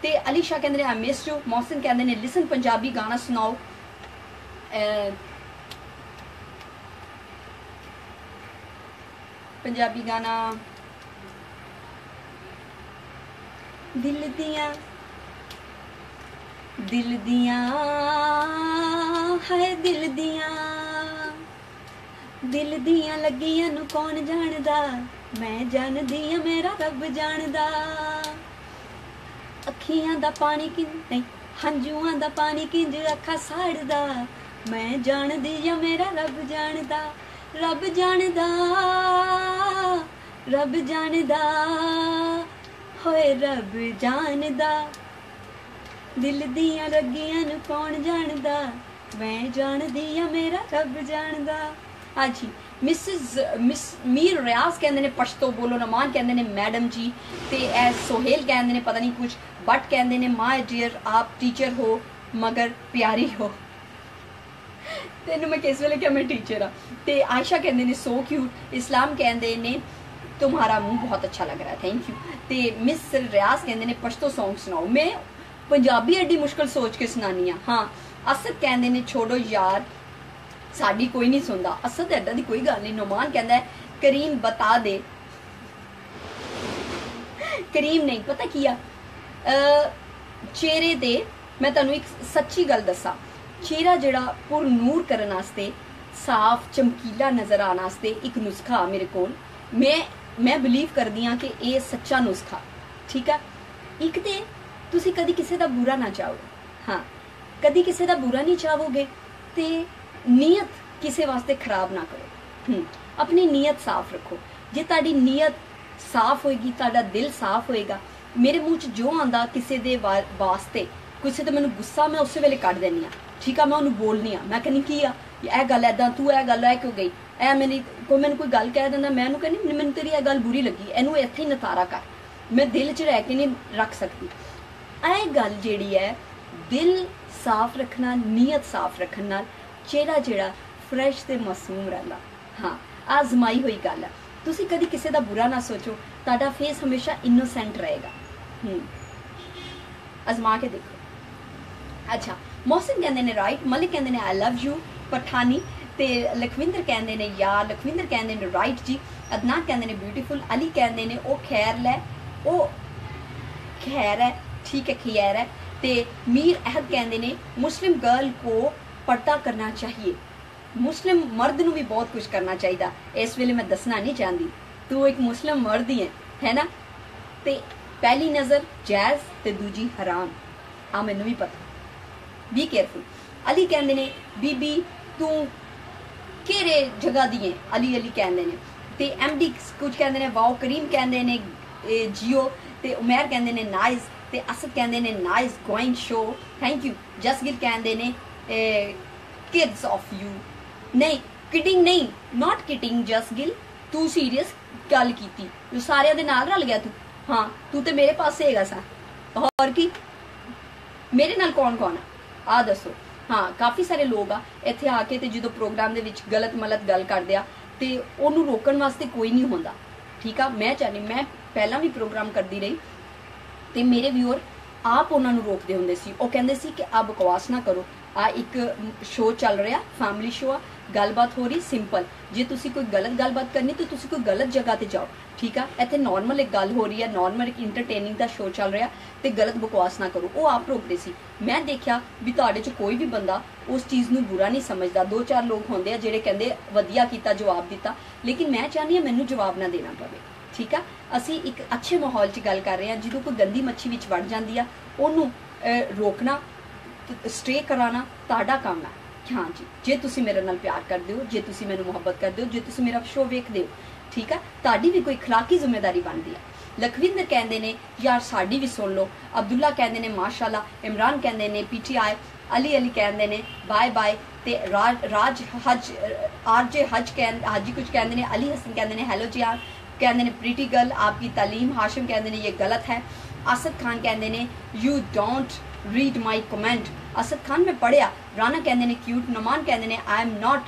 Speaker 1: ते अली शाह कहते ने आई मिस यू। मोहसिन कहते ने लिसन पंजाबी गाना सुनाओ। पंजाबी गाना दिल दिया है दिल दिया लगियां नू कौन जानदा मैं जानदी आ मेरा रब जानदा, अखियां दा पानी किंज नहीं हंझुआं दा पानी किंज अखा साड़दा, मैं जानदी आ मेरा रब जानदा, रब जानदा, रब जानदा, होए रब जानदा, दिल दियां रगियां नूं कौन जानदा, मैं जानदी आ मेरा रब जानदा। हाँ जी, मिस मीर रियाज कहते ने पश्तो बोलो नमान कहते ने मैडम जी, ते ए सोहेल कहते ने पता नहीं कुछ, बट कहते ने माय डियर आप टीचर हो मगर प्यारी हो। तेनू मैं किस वेले क्या मैं टीचर हाँ। ते आयशा कहते ने सो क्यूट, इस्लाम कहते ने तुम्हारा मुंह बहुत अच्छा लग रहा है, थैंक यू। ते मिस रियाज कहते ने पश्तो सॉन्ग सुनाओ, मैं पंजाबी एडी मुश्किल सोच के सुनानी हाँ। हाँ असद कहते ने छोड़ो यार साड़ी कोई नहीं सुनता, असद ऐडा दी कोई गल नहीं। नुमान कहता है करीम बता दे, करीम नहीं पता किया चेहरे ते मैं तुहानू एक सच्ची गल दसा, चेहरा जड़ा पुर नूर करने वास्ते साफ चमकीला नजर आने वास्ते एक नुस्खा मेरे कोल, मैं बिलीव करदी हाँ कि ये सच्चा नुस्खा, ठीक है। एक ते तुसी कदी किसी का बुरा ना चाहो, हाँ कदी किसी का बुरा नहीं चाहोगे, ते नीयत किसी वास्ते खराब ना करो, अपनी नीयत साफ रखो। जे ताड़ी नीयत साफ होएगी, ताड़ा दिल साफ होएगा, मेरे मुँह च जो आंदा किसी दे वास्ते, किसी तो मैनू गुस्सा मैं उस वेले कढ़ देनी, ठीक है, मैं उन्होंने बोलनी, मैं कहनी की आ गल ऐदा तू ए गल है क्यों गई, ए मेरी कोई मैंने कोई गल कह देंदा, मैं कहनी मैनू तेरी ए गल बुरी लगी, इनू इत्थे ही नतारा कर, मैं दिल च रह के नहीं रख सकती। ए गल जिहड़ी है दिल साफ रखना, नीयत साफ रखने नाल चेहरा जिहड़ा फ्रैश ते मासूम रहिंदा। हाँ आजमाई हुई गल है, तुसी कदी किसी का बुरा ना सोचो, तुहाडा फेस हमेशा इनोसेंट रहेगा, आजमा के देखो। अच्छा मोहसिन कहते ने राइट, मलिक कहते ने आई लव यू पठानी, ते लखविंदर कहते ने यार, लखविंदर कहते ने राइट जी, अदनान कहते ने ब्यूटीफुल, अली कहते ने ओ खैर लै, ओ खैर है, ठीक है खैर है, ते मीर अहद कहते ने मुस्लिम गर्ल को पर्दा करना चाहिए, मुस्लिम मर्द नू भी बहुत कुछ करना चाहिए, इस वेले मैं दसना नहीं चाहती, तू एक मुस्लिम मर्द ही है ना, ते पहली नज़र जैज़ ते दूजी हराम, हाँ मैनू भी पता, बी केयरफुल। अली कहते ने बीबी तू केरे जगह दी है, अली अली कहते ने, ते MD कुछ कहते ने वाओ, करीम कहते ने जियो, ते उमैर कहते ने नाइस, ते असद कहते ने nice going show, thank you. Jasgill कहते ने किड्स ऑफ यू, नहीं किडिंग नहीं, नॉट किडिंग जसगिल, तू सीरियस गल कीती, तू सारे दे नाल रल गया तू, हाँ तू तो मेरे पास हैगा सा, और की मेरे नाल कौन कौन है आ दसो। हाँ काफ़ी सारे लोग आ इत्थे आके ते जो प्रोग्राम दे विच गलत मलत गल करदे आ ते ओनू रोकण वास्ते कोई नहीं होंदा, ठीक आ। मैं चाहनी, मैं पहला भी प्रोग्राम करती रही ते मेरे व्यूअर आप उन्होंने रोकते होंगे सी, वो कहते सी कि आ बकवास ना करो, आ एक शो चल रहा फैमिली शो आ, गलबात हो रही सिंपल, जे तुसी कोई गलत गलबात करनी तो तुसी कोई गलत जगह ते जाओ, ठीक है। इतने नॉर्मल एक गल हो रही है, नॉर्मल एक इंटरटेनिंग का शो चल रहा तो गलत बकवास ना करो, वो आप रोकते सी। मैं देखा भी तुहाडे च कोई भी बंदा उस चीज़ नूं बुरा नहीं समझदा, 2-4 लोग होंदे आ जिहड़े कहंदे वधिया कीता जवाब दिता, लेकिन मैं चाहनी हां मैनूं जवाब ना देना पवे, ठीक है। असी एक अच्छे माहौल च गल कर रहे हैं, जो कोई गंदी मच्छी विच वड़ जाती है उन्होंने रोकना, स्टे कराना तुहाडा काम है। हाँ जी, जे तुसी मेरे नाल प्यार करदे हो, जे तुसी मैनूं मुहब्बत करदे हो, जे तुसी मेरा शो वेखदे हो, ठीक है, तुहाडी भी कोई अखलाकी जिम्मेदारी बनती है। लखविंदर कहते ने यार साड़ी भी सुन लो, अब्दुल्ला कहते ने माशाल्लाह, इमरान कहते ने PTI, अली अली कहते ने बाय बाय, ते राज हज RJ हज हाजी कुछ कहते ने, अली हसन कहते ने हेलो जी आप कहते ने प्रीटी गर्ल आपकी तालीम, हाशिम कहते ने ये गलत है, असद खान कहते ने you don't read my comment, Asad Khan में पढ़िया, राना कहते ने क्यूट, नमान कहते ने I am not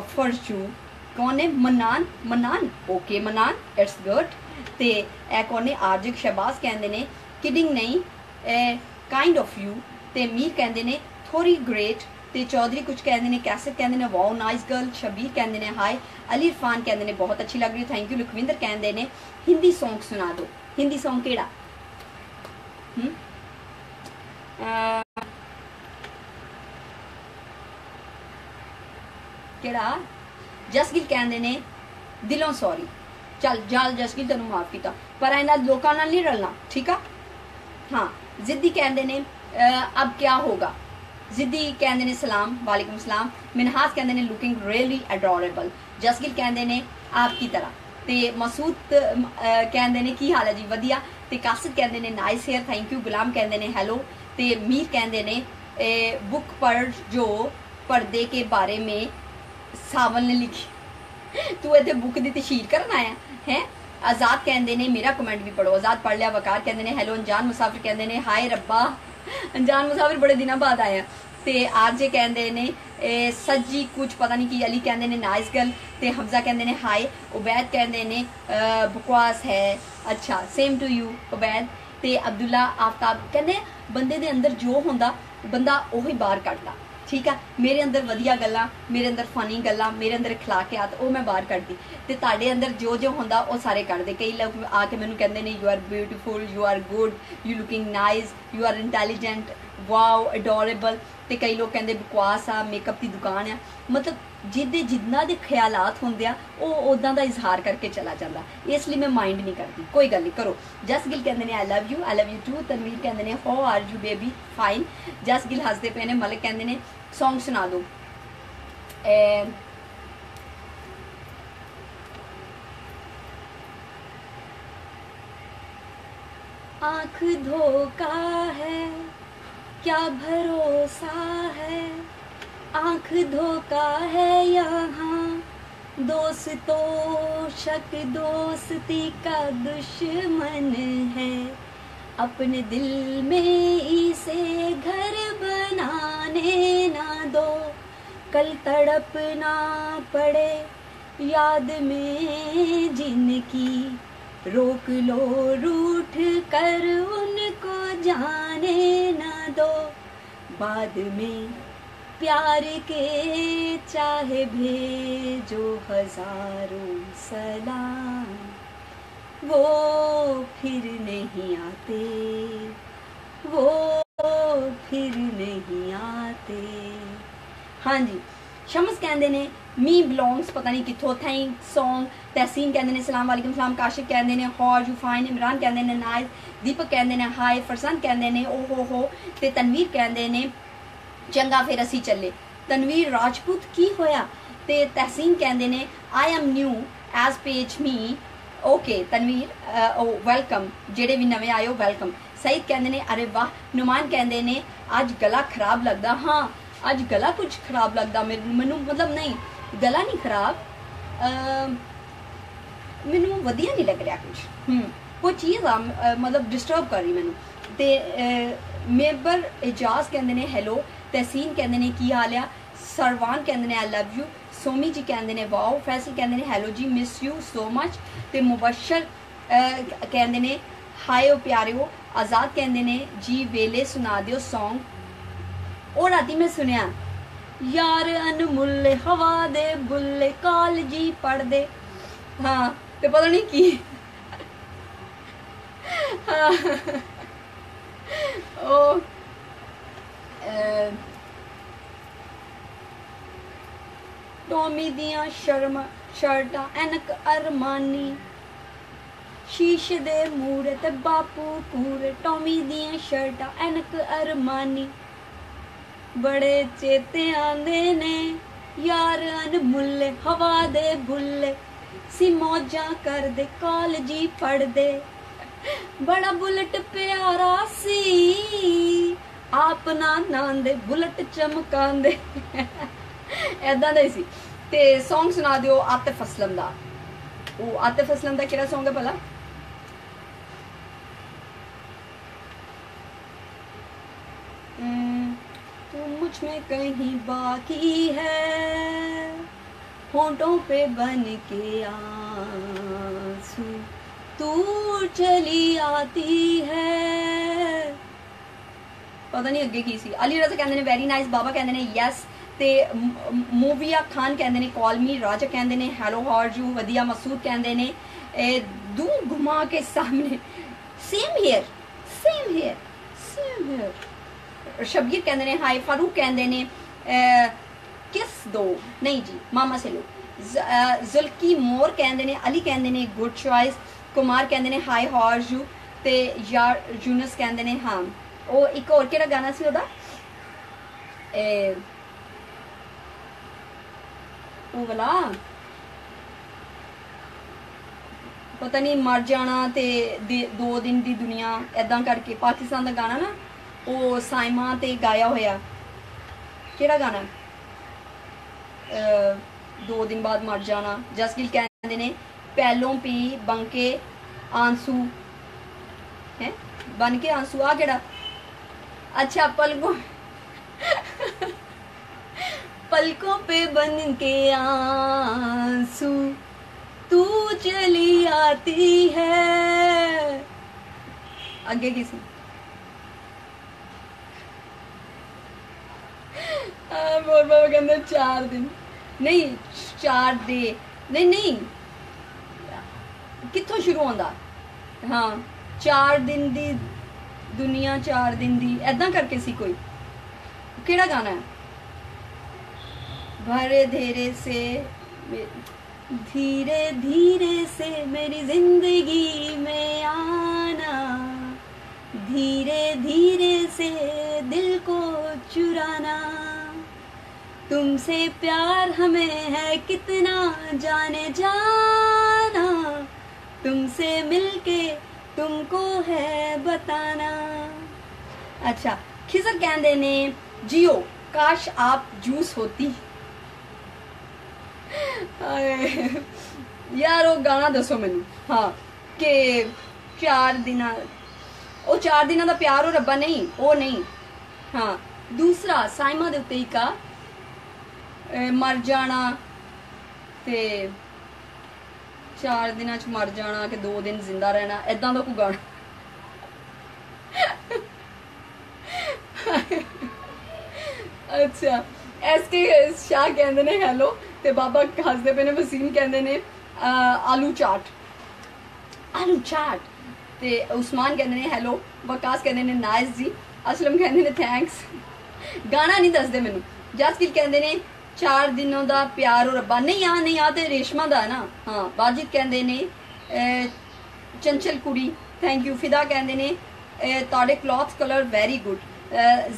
Speaker 1: for you, कौन है मनान, मनान ओके मनान इट्स गुड, ते ए कौन है आरजे शहबाज कहते ने किडिंग नहीं काइंड ऑफ यू, ते मीर कहते ने थोड़ी ग्रेट, ते चौधरी कुछ कहते ने कैसे कहते ने वाओ नाइस गर्ल, शबीर कहते ने हाय, अली इरफान कहते ने बहुत अच्छी लग रही है थैंक यू, लखविंदर कहते ने हिंदी सॉन्ग सुना दो, हिंदी सॉन्ग केड़ा केड़ा, जसगिल कहते ने दिलों सॉरी, चल जाल जसगिल तेन माफ किया, पर इन्होंने लोगों नाल नहीं रलना, ठीक है। हाँ जिद्दी कहते ने अब क्या होगा, जिद्दी कहते ने सलाम वालेकुम सलाम, मिनहास कहते ने लुकिंग रियली एडोरेबल, जसगिल कहते ने आपकी तरह, ते मसूद कहते ने की हाल है जी वधिया, ते कासिद कहते ने नाइस हेयर थैंक यू, गुलाम कहते ने हेलो, ते मीर कहते ने बुक पढ़ जो पर्दे के बारे में सावल ने लिखी, तू इतने बुक की तशहीर करना आया है। आजाद कहते ने मेरा कमेंट भी पढ़ो, आजाद पढ़ लिया। वकार कहते ने हेलो, अनजान मुसाफिर कहते ने हाय रब्बा, अनजान मुसाफिर बड़े दिनों बाद आया। ते आरजे कहते ने सज्जी कुछ पता नहीं की, अली कहते ने नाइस गर्ल, ते हमजा कहते ने हाय, उबैद कहते ने बकवास है, अच्छा सेम टू यू उबैद, ते अब्दुल्ला आफ्ताब कहते बंदे दे अंदर जो होंदा बंदा ओही बाहर कढ़दा, ठीक है। मेरे अंदर वधिया गल्लां, मेरे अंदर फनी गल्लां, मेरे अंदर अखलाकियात वो मैं बाहर कढ़दी, ते तुहाडे अंदर जो जो होंदा वो सारे कढ़दे। कई लोग आके मैनूं कहंदे ने you are beautiful, you are good, you looking nice, you are intelligent, wow adorable, ते कई लोग कहंदे बकवास आ, मेकअप की दुकान है, मतलब जिदे जिन्ना दे ख्यालात होंदे आ वो उदां दा इजहार करके चला जांदा, इसलिए मैं माइंड नहीं करती, कोई गल नहीं करो। जस गिल कहंदे ने I love you too, Tanveer कहंदे ने how are you baby fine, Jas Gill हसदे पे ने, मलिक कहंदे ने सॉन्ग सुना दो। आँख धोखा है क्या भरोसा है, आँख धोखा है यहाँ दोस्तों शक दोस्ती का दुश्मन है, अपने दिल में इसे घर बनाने ना दो, कल तड़पना पड़े याद में जिनकी, रोक लो रूठ कर उनको जाने ना दो, बाद में प्यार के चाहे भेजो हजारों सलाम, वो फिर नहीं आते, वो फिर नहीं आते। हाँ जी, शम्स कहते ने मी बिलोंग्स पता नहीं किथों, थैंक सॉन्ग। तहसीन कहते ने सलाम वालेकुम सलाम, काशिफ कहते ने how are you fine, Imran कहते ने नाइस, दीपक कहते ने हाय, फरसान कहते ने ओ हो, ते तनवीर कहते ने चंगा फिर असी चले, तनवीर राजपूत की होया, ते तहसीन कहते ने I am new age page me, okay Tanveer welcome, जेडे भी नवे आए हो वेलकम। सईद कहते ने अरे वाह, नुमान कहते ने आज गला खराब लगता, हाँ आज गला कुछ खराब लगता मैनू, मतलब नहीं गला नहीं खराब, मैनू वधिया नहीं लग रहा कुछ, कोई चीज़ आ मतलब डिस्टर्ब कर रही मैनू। ते मेबर एजाज कहते ने हेलो, तहसीन कहते ने की हाल आ, सरवान कहते ने I love you, Somi ji कहते ने वाओ, फैसल कहते ने हेलो जी मिस यू सो मच, ते मुबशर कहते ने हाय ओ प्यारे, आज़ाद कहते ने जी वेले सुना दियो सॉन्ग, और राती मैं सुनिया यार अनमुल्ले हवा दे बुल्ले कॉलेजी पढ़ दे, हाँ ते पता नहीं की हाँ ओ टॉमी दियां शर्टां एनक अरमानी, शीशे दे मूरे ते बापू पूरे, टॉमी दियां शर्टां एनक अरमानी, बड़े चेते आंदे ने यार अनमुल्ले हवा दे बुल्ले, सी मौजा कर दे कॉलेजी पढ़ दे, बड़ा बुलेट प्यारा सी आप ना नांदे बुलेट चमकांदे ऐदा दा ही सी। ते सॉन्ग सुना दियो आतिफ असलम दा, वो आतिफ असलम दा केड़ा सॉन्ग है भला, तू मुझ में कहीं बाकी है, होंठों पे बन के आंसू तू चली आती है, पता नहीं अगे की सी। अली रजा कहते ने वेरी नाइस, बाबा कहते ने यस, ते मूविया खान कहते ने कॉल मी, राजा कहते ने हेलो हाउ आर यू वधिया, मसूद कहते ने दू घुमा के सामने, same here same here same here, Shabir कहते ने हाय, फारूक कहते ने किस दो नहीं जी मामा से लो, ਜ਼ੁਲਕੀ ਮੋਰ ਕਹਿੰਦੇ ਨੇ, ਅਲੀ ਕਹਿੰਦੇ ਨੇ ਗੁੱਡ ਚੋਇਸ, ਕੁਮਾਰ ਕਹਿੰਦੇ ਨੇ ਹਾਈ ਹਾਊ ਆਰ ਯੂ, ਤੇ ਯਾਰ ਜੂਨਸ ਕਹਿੰਦੇ ਨੇ ਹਾਂ। ਉਹ ਇੱਕ ਹੋਰ ਕਿਹੜਾ ਗਾਣਾ ਸੀ ਉਹਦਾ, ਉਹ ਵਾਲਾ ਪਤਾ ਨਹੀਂ ਮਰ ਜਾਣਾ ਤੇ 2 ਦਿਨ ਦੀ ਦੁਨੀਆ, ਐਦਾਂ ਕਰਕੇ ਪਾਕਿਸਤਾਨ ਦਾ ਗਾਣਾ ਨਾ, ਉਹ ਸਾਇਮਾ ਤੇ ਗਾਇਆ ਹੋਇਆ, ਕਿਹੜਾ ਗਾਣਾ, 2 ਦਿਨ ਬਾਅਦ ਮਰ ਜਾਣਾ। ਜਸਕਿਲ ਕਹਿੰਦੇ ਨੇ ਪਹਿਲੋਂ ਪੀ ਬੰਕੇ आंसू है बन के आंसू, आ केड़ा, अच्छा पलकों पे बन के आंसू तू चली आती है, आगे किसी मोर बाबा कहते 4 दिन नहीं 4 डे नहीं कित्थों शुरू होंदा, हाँ 4 दिन दी दुनिया 4 दिन दी, ऐदां करके सी कोई, केड़ा गाना है, भरे धीरे से धीरे धीरे से मेरी जिंदगी में आना, धीरे धीरे से दिल को चुराना, तुमसे प्यार हमें है कितना जाने जाना, तुमसे मिलके तुमको है बताना। अच्छा खिजर कहते ने जियो काश आप जूस होती, यार वो गाना दसो मैनू, हाँ कि 4 दिन, वो 4 दिन का प्यार हो रब्बा, नहीं वो नहीं, हाँ दूसरा साइमा दे उत्ते का मर जाना ते 4 दिन च मर जाना कि 2 दिन जिंदा रहना, ऐदां दा कोई गाना अच्छा एस के शाह कहते ने हैलो, ते बाबा हसदे पे ने, वसीम कहते ने आलू चाट, आलू चाट, ते उस्मान कहते ने हैलो, वकास कहते ने नाइस जी, असलम कहते ने थैंक्स, गाना नहीं दसदे मैनू, जसकिल कहते ने 4 दिनों का प्यार और रब्बा, नहीं आ नहीं आ ते रेशमा दा है ना, हाँ वाजिद कहते ने चंचल कुड़ी थैंक यू, फिदा कहते ने ताड़े cloth colour very good,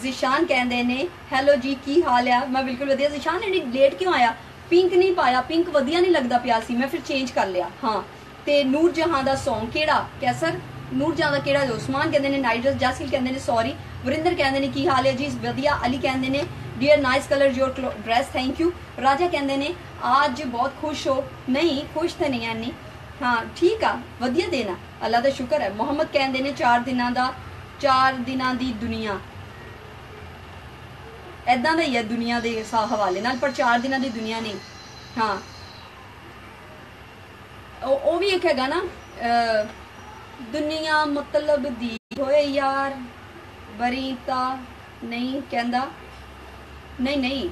Speaker 1: Zeeshan कहते ने हैलो जी की हाल है, मैं बिल्कुल वधिया, जिशान एडी लेट क्यों आया, पिंक नहीं पाया, पिंक वधिया नहीं लगता पिया सी, मैं फिर चेंज कर लिया, हाँ ते नूर जहां दा सॉन्ग केड़ा कैसर, नूर जहां दा केड़ा, उस्मान कहते ने नाइट ड्रेस, जसकिल कहते ने सॉरी, वरिंदर कहते ने की हाल है जी वधिया, अली कहते ने dear nice colour your dress thank you, Raja कहते ने आज बहुत खुश हो, नहीं खुश तो नहीं है, हाँ ठीक आ वधिया देना, अल्लाह का शुक्र है। मोहम्मद कहते ने 4 दिनां दी दुनिया, ऐदां दा ही है दुनिया के हवाले नाल, पर 4 दिनां दी दुनिया नहीं, हाँ वो भी एक हैगा ना दुनिया मतलब दी होए यार बरीता नहीं कहंदा, नहीं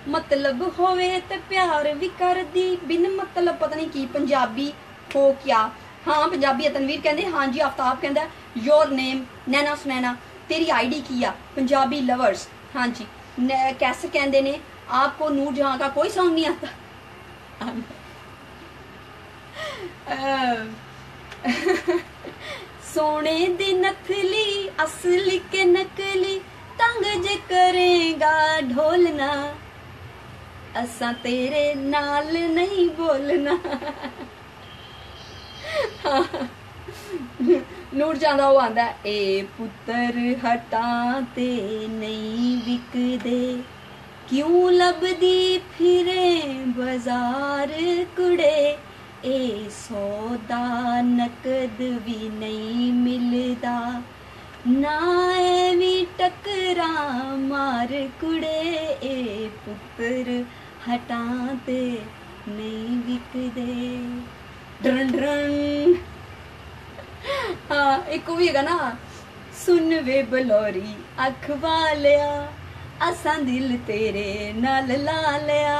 Speaker 1: मतलब होवे ते प्यार भी कर दी, बिन मतलब पता नहीं की पंजाबी हो क्या, हाँ पंजाबी है। तनवीर कहते हाँ जी, आफ्ताब कहता योर नेम, नैना सुनैना तेरी आईडी की आ, पंजाबी लवर्स, हाँ जी। कैसे कहते ने आपको नूर जहां का कोई सॉन्ग नहीं आता सोने दी नथली असली के नकली, तंग जे करेगा ढोलना, असा तेरे नाल नहीं बोलना नूर जांदा वो आंदा ए पुत्र हटा ते नहीं विकदे, क्यों लभदी फिरे बाजार कुड़े, ए सौदा नकद भी नहीं मिलदा, ना भी टकरा मार कुड़े, ए पुत्र हटाते नहीं विकदे। ड्रन ड्रन हाँ एक भी है ना, सुन वे बलौरी अख वालिया, असा दिल तेरे नाल ला लिया,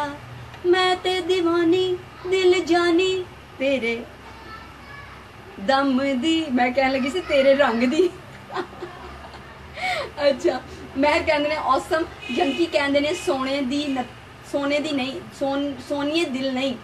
Speaker 1: मैं ते दीवानी दिल जानी तेरे दम दी, मैं कहने लगी सी तेरे रंग दी अच्छा महर कहते हैं औसम, जंकी कहते हैं सोने दी नहीं सोनीए दिल नहीं।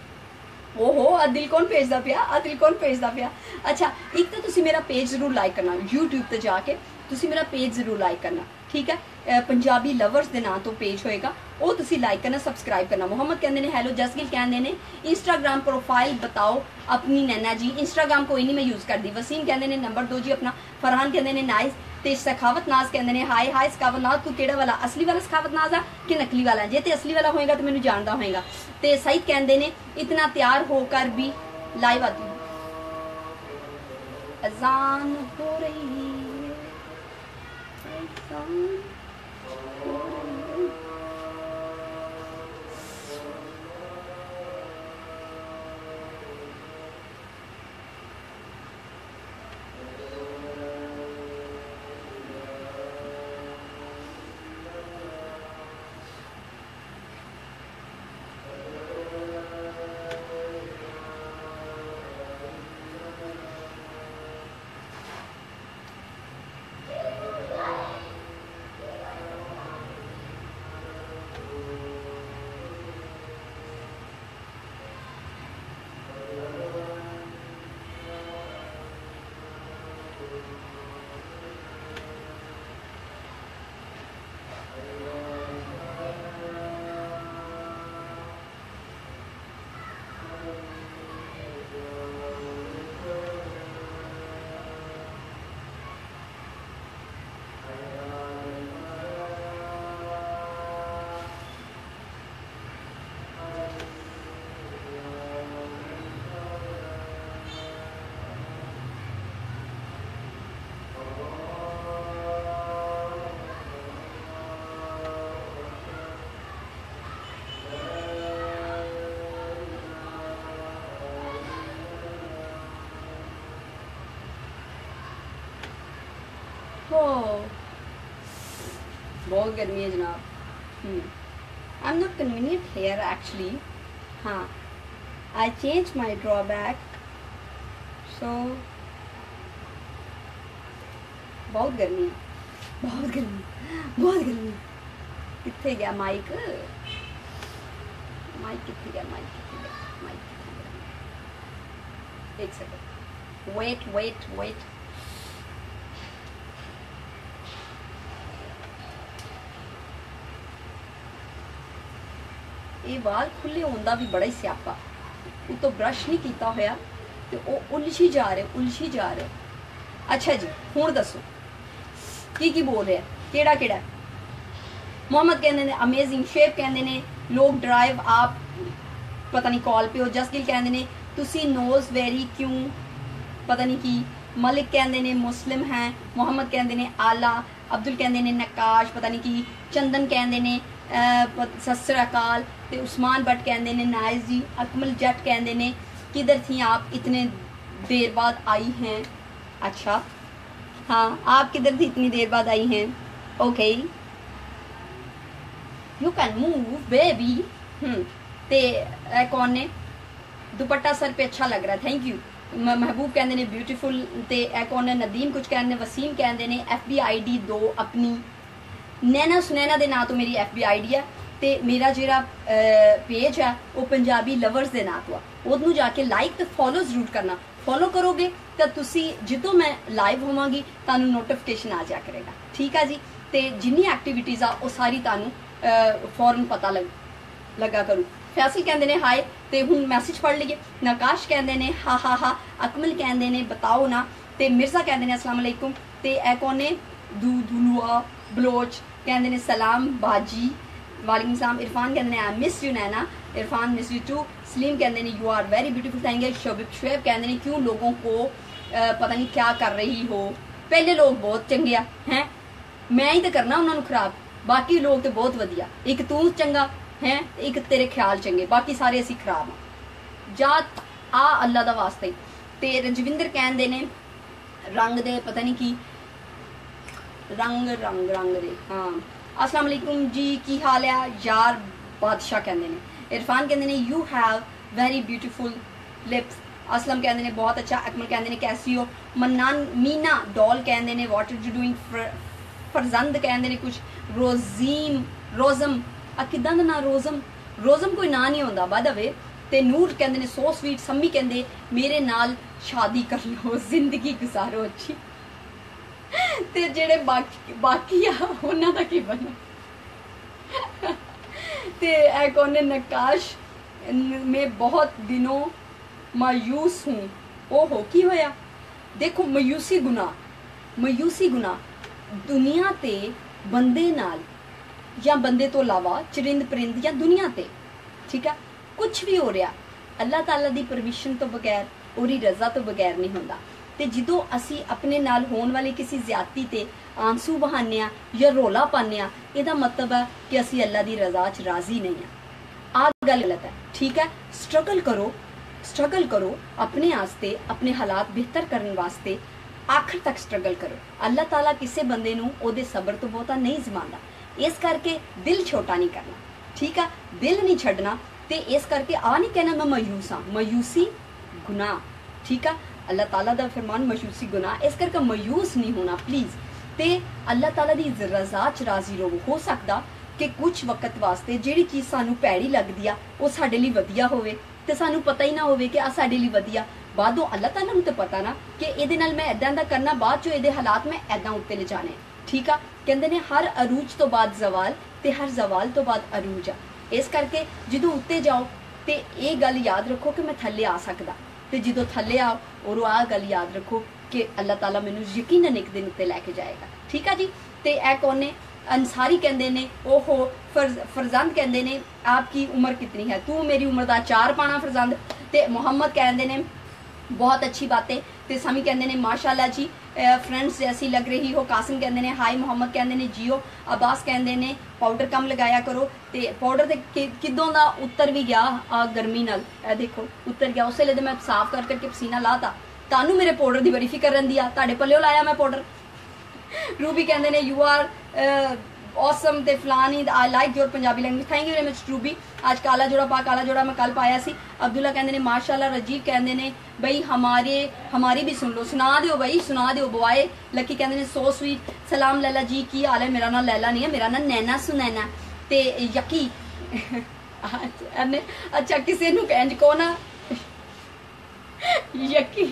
Speaker 1: ओहो आ दिल कौन भेजदा पिया, आ दिल कौन भेजदा पिया। अच्छा एक तो तुसी मेरा पेज जरूर लाइक करना, यूट्यूब ते जाके तुसी मेरा पेज जरूर लाइक करना, ठीक है। पंजाबी लवर्स के नाम तो पेज होएगा, वो तुसी लाइक करना, सबसक्राइब करना। मोहम्मद कहते हैं हैलो, जसगिल कहते हैं इंस्टाग्राम प्रोफाइल बताओ अपनी नैना जी। इंस्टाग्राम कोई नहीं मैं यूज़ करती। वसीम कहते हैं नंबर 2 जी अपना। फरहान कहते हैं नाइस। ते सखावत नाज कहते हैं हाय हाय सखावत नाज, तू केड़ा वाला असली वाला सखावत नाज आ कि नकली वाला? जे ते असली वाला होएगा तो मैंने जानता होएगा। ते सईद कहते हैं इतना तैयार होकर भी लाइव आती हूँ, अजान हो रही है, अजान हो रही है। बहुत गर्मी है जनाब। I am not convenient here actually. हाँ आई चेंज माई ड्रॉबैक सो बहुत गर्मी है, बहुत गर्मी, बहुत गर्मी। कितने गया माइक, माइक कितने गया, माइक कितने गया, माइक कितने गया। एक सेकंड, वेट वेट वेट। ये वाल खुले होने का भी बड़ा ही स्यापा, उतो ब्रश नहीं किया होया ते वो उलझी जा रहे। अच्छा जी हुण दसो की बोल रहे हैं, केड़ा केड़ा? मोहम्मद कहते हैं अमेजिंग। शेप कहते हैं लोग ड्राइव आप पता नहीं कॉल पे हो। जसगिल कहते हैं तुसी नोज वेरी क्यों पता नहीं की। मलिक कहते हैं मुस्लिम हैं। मोहम्मद कहते हैं आला। अब्दुल कहते हैं नकाश पता नहीं की। चंदन कहते हैं सत श्री अकाल। ते उस्मान भट्ट कहते हैं नाइस जी। अकमल जट कहते हैं किधर थी आप इतने देर बाद आई हैं। अच्छा हाँ आप किधर थी इतनी देर बाद आई हैं। Okay you can move baby. ते कौन ने दुपट्टा सर पे अच्छा लग रहा है, थैंक यू। महबूब कहते हैं ब्यूटीफुल। ते कौन है नदीम कुछ कहते हैं। वसीम कहते हैं FB ID दो अपनी। नैना सुनैना दे नाम तो मेरी FB ID है ते मेरा जेड़ा पेज है वो पंजाबी लवर्स दे नाम तो उदनू जाके लाइक ते फॉलो जरूर करना। फॉलो करोगे तो तुसी जितों मैं लाइव होवांगी तानू नोटिफिकेशन आ जा करेगा, ठीक है जी। ते जिन्नी एक्टिविटीज आ वो सारी तानू फौरन पता लगा करूँ। फैसल कहते हैं हाय ते हुण मैसेज पढ़ लीजिए। नकाश कहते हैं हा हा हा। अकमल कहते हैं बताओ ना। ते मिर्जा कहते हैं अस्सलाम वालेकुम। ते कौन ने दुलुआ बलोच कहते हैं सलाम बाजी वालेकुम सलाम। इरफान कहते हैं I miss you Naina. Irfan miss you too. Saleem कहते हैं you are very beautiful, thank you. Shoaib कहते हैं क्यों लोगों को पता नहीं क्या कर रही हो। पहले लोग बहुत चंगे हैं, मैं ही तो करना उन्होंने खराब, बाकी लोग तो बहुत वधिया। एक तू चंगा है, एक तेरे ख्याल चंगे, बाकी सारे असी खराब हाँ। जात आ अल्लाह दा वास्ते। ते रजविंदर कहते हैं रंग दे पता नहीं की रंग रंग रंग दे। हाँ अस्सलाम वालेकुम जी की हाल है यार बादशाह कहते हैं। इरफान कहते हैं you have very beautiful lips. Aslam कहते हैं बहुत अच्छा। अकमल कहते हैं कैसी हो। मन्नान मीना डॉल कहते हैं व्हाट आर यू डूइंग फरजंद कहते हैं कुछ, रोजीम रोजम किदां दा ना रोजम रोजम कोई ना नहीं होंदा बाय द वे। ते नूर कहते हैं सो स्वीट। सम्मी कहते मेरे नाल शादी कर लो जिंदगी गुजारो अच्छी। ते जेड़े बाकी आ उन्हां दा की बना। ते ऐ कौन नकाश मैं बहुत दिनों मायूस हूँ। ओहो की होया? देखो मायूसी गुनाह दुनिया ते बंदे नाल या बंदे तो इलावा चरिंद परिंद या दुनिया ते, ठीक है, कुछ भी हो रहा अल्लाह ताला दी परमिशन तो बगैर, उहदी रजा तो बगैर नहीं होंदा। ते जदों असी अपने नाल होने वाली किसी ज्यादती ते आंसू बहाने आ या रोला पाने आ, इहदा मतलब है कि असी अल्लाह दी रजा च राजी नहीं आ। गल गलत है, ठीक है। स्ट्रगल करो अपने आस्ते, अपने हालात बेहतर करने वास्ते आखिर तक स्ट्रगल करो। अल्लाह ताला किसी बंदे नूं ओहदे सबर तो बहुता नहीं जमांदा, इस करके दिल छोटा नहीं करना, ठीक है, दिल नहीं छड्डना। ते इस करके आ नहीं कहना मैं मायूस हाँ, मायूसी गुनाह, ठीक है, अल्लाह ताला दा फरमान मायूसी गुनाह, इस करके मायूस नहीं होना प्लीज। ते अल्लाह ताला दी रज़ा च राजी रहो। हो सकदा कि कुछ वक्त वास्ते जिहड़ी चीज़ सानू भैड़ी लगदी आ वो साडे लई वधिया होवे ते सानू पता ही ना होवे कि आ साडे लई वधिया। बादों अल्लाह ताला नूं ते पता ना कि इहदे नाल मैं इदां दा करना, बाद चों इहदे हालात मैं इदां उत्ते ले जाने, ठीक आ। कहंदे ने हर अरूज तो बाद जवाल ते हर जवाल तो बाद अरूज आ। इस करके जदों उत्ते जाओ ते ये गल याद रखो कि मैं थल्ले आ सकदा, ते जदों थल्ले आओ और आ गल याद रखो कि अल्लाह ताला मैनूं यकीनन एक दिन उत्ते लैके जाएगा, ठीक है जी। ते ऐ कौन ने? अंसारी कहते ने ओहो फरजंद कहते ने आपकी उम्र कितनी है? तू मेरी उम्र का 4 पाना फरजंद। ते मोहम्मद कहते ने बहुत अच्छी बातें। ते समी कहते ने माशाल्लाह जी फ्रेंड्स जैसी लग रही हो। कासिम कहते ने हाय। मोहम्मद कहते ने जियो। अब्बास कहते ने पाउडर कम लगाया करो। ते पाउडर ते किदों दा उत्तर भी गया गर्मी नाल, देखो उत्तर गया। उस वेले मैं साफ कर करके पसीना लाता। तानू मेरे पाउडर की बड़ी फिक्र रहिंदी आ, तुहाडे पल्लिओ लाया मैं पाउडर। रूबी कहते ने यू आर ऑसम ते फलानी, I like your Punjabi language. Thank you very much Ruby. आज काला जोड़ा पा, काला जोड़ा मैं कल पाया सी। अब्दुल्ला कहते ने माशाल्लाह। रजीव कहते ने बई हमारी भी सुन लो, सुना दियो भाई, सुना दियो बुआए। लकी कहते ने सो स्वीट। सलाम लैला जी, की हाल है? मेरा नाम लैला नहीं है, मेरा नाम नैना सुनैना। ते यकी अच्छा किसी नूं इंज को ना यकी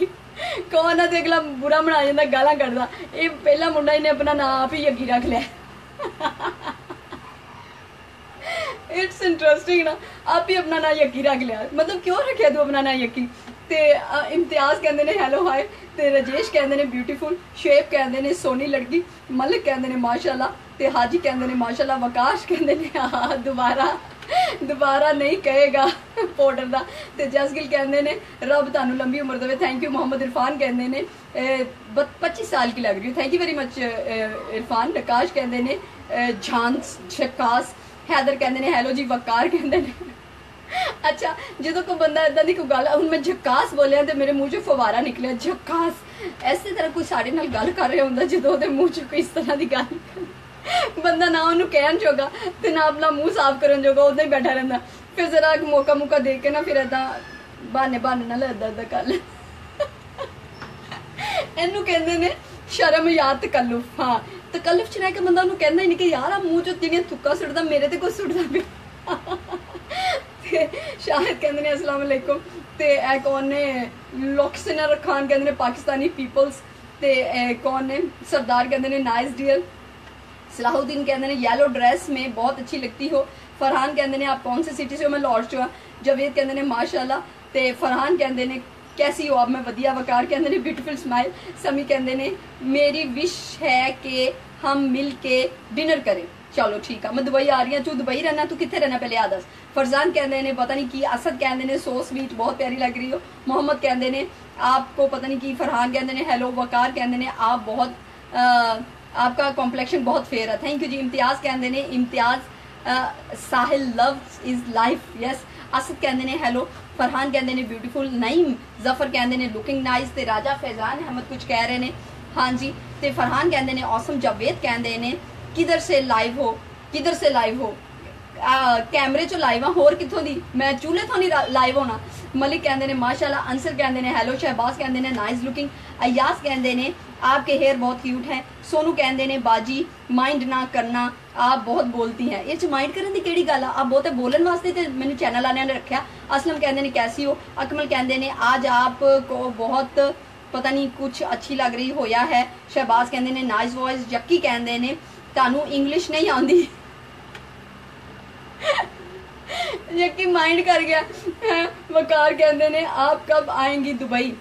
Speaker 1: कौन है तो अगला बुरा बना जाता, गालां कढ़दा। ये पहला मुंडा इन्हें अपना नाम आप ही यकी रख लिया। इट्स इंटरेस्टिंग ना, आप ही अपना नाम यकी रख लिया। मतलब क्यों रखे तू अपना नाम यकी? ते इम्तियाज कहते ने हैलो हाय। ते रजेश कहते ने ब्यूटीफुल। शुएब कहते ने सोनी लड़की। मलिक कहते ने माशाल्लाह। ते हाजी कहते ने माशाल्लाह। वकाश कहते ने हाँ दोबारा नहीं कहेगा पाउडर का। ते जसगिल कहते ने रब तुहानू लंबी उम्र देवे। Thank you. मोहम्मद इरफान कहते ने 25 साल की लग रही हो। Thank you very much Irfan. Nakash कहते ने झांस झकास। हैदर कहते ने हैलो जी। वकार कहते ने अच्छा जो कोई बंदा इदा की कोई गल, हूँ मैं झकास बोलिया तो मेरे मुँह चो फवारा निकलिया झकास। इस तरह कोई साढ़े नाल गल कर रहा होंगे जो मुँह चो कोई इस तरह की गल, बंदा ना उन्होंने कहन जोगा तो ना अपना मुँह साफ करन जोगा, उदा ही बैठा रहता। फिर जरा मौका दे के ना फिर इदा बहाने ना इदा इदा कर इनू कहते ने शर्म या तकल्लुफ। हाँ तकल्लुफ च रह के बंदा उन्होंने कहना ही नहीं कि यार मूँह चो जिन्हें थुक्का सुटदा मेरे ते कोई सुटदा पे। शाहिद कहते ने अस्सलाम वालेकुम। ते ए कौन ने? लुक्सनर खान कहते ने पाकिस्तानी पीपल्स। ते कौन ने? सरदार कहते ने नाइस डियर। सलाहुद्दीन कहते हैं येलो ड्रेस में बहुत अच्छी लगती हो। फरहान कहते हैं आप कौन सी सिटी से हो? मैं लाहौर से हूँ। जवेद कहते हैं माशाल्लाह। ते फरहान कहते हैं कैसी हो आप? मैं वधिया। वकार कहते हैं ब्यूटीफुल स्माइल। समी कहते हैं मेरी विश है कि हम मिल के डिनर करें। चलो ठीक है, मैं दुबई आ रही हूँ। तू दुबई रहना? तू कितने रहना पहले आ दस। फरजान कहते हैं पता नहीं की। असद कहते हैं सो स्वीट, बहुत प्यारी लग रही हो। मोहम्मद कहते हैं आपको पता नहीं की। फरहान कहते हैं हेलो। वकार कहते हैं आप बहुत आपका कॉम्प्लेक्शन बहुत फेयर है। थैंक यू जी। इम्तियाज कहते हैं Imtiaz Sahil love is life. Yes. Asad कहते हैं हेलो। फरहान कहते हैं ब्यूटीफुल। नईम जफर कहते हैं लुकिंग नाइस। ते राजा फैजान अहमद कुछ कह रहे हैं। हाँ जी। ते फरहान कहते हैं ऑसम। जावेद कहते हैं किधर से लाइव हो? किधर से लाइव हो? कैमरे चो लाइव हाँ, होर कित्थों दी, मैं चूल्हे तो नहीं लाइव होना। मलिक कहते ने माशाल्लाह, अंसर कहते ने हेलो, शहबाज कहते ने नाइस लुकिंग, अयास कहते ने आपके हेयर बहुत क्यूट है, सोनू कहते ने बाजी माइंड ना करना आप बहुत बोलती हैं। ये माइंड करने की केड़ी गल आ, आप बहुत बोलन वास्ते तो मैंने चैनल वाले ने रखा। असलम कहते ने कैसी हो, अकमल कहते ने आज आपको बहुत पता नहीं कुछ अच्छी लग रही होया है, शहबाज कहते ने नाइस वॉइस, जक्की कहते ने तानू इंग्लिश नहीं आती यकी माइंड कर गया। वकार कहते ने आप कब आएंगी दुबई,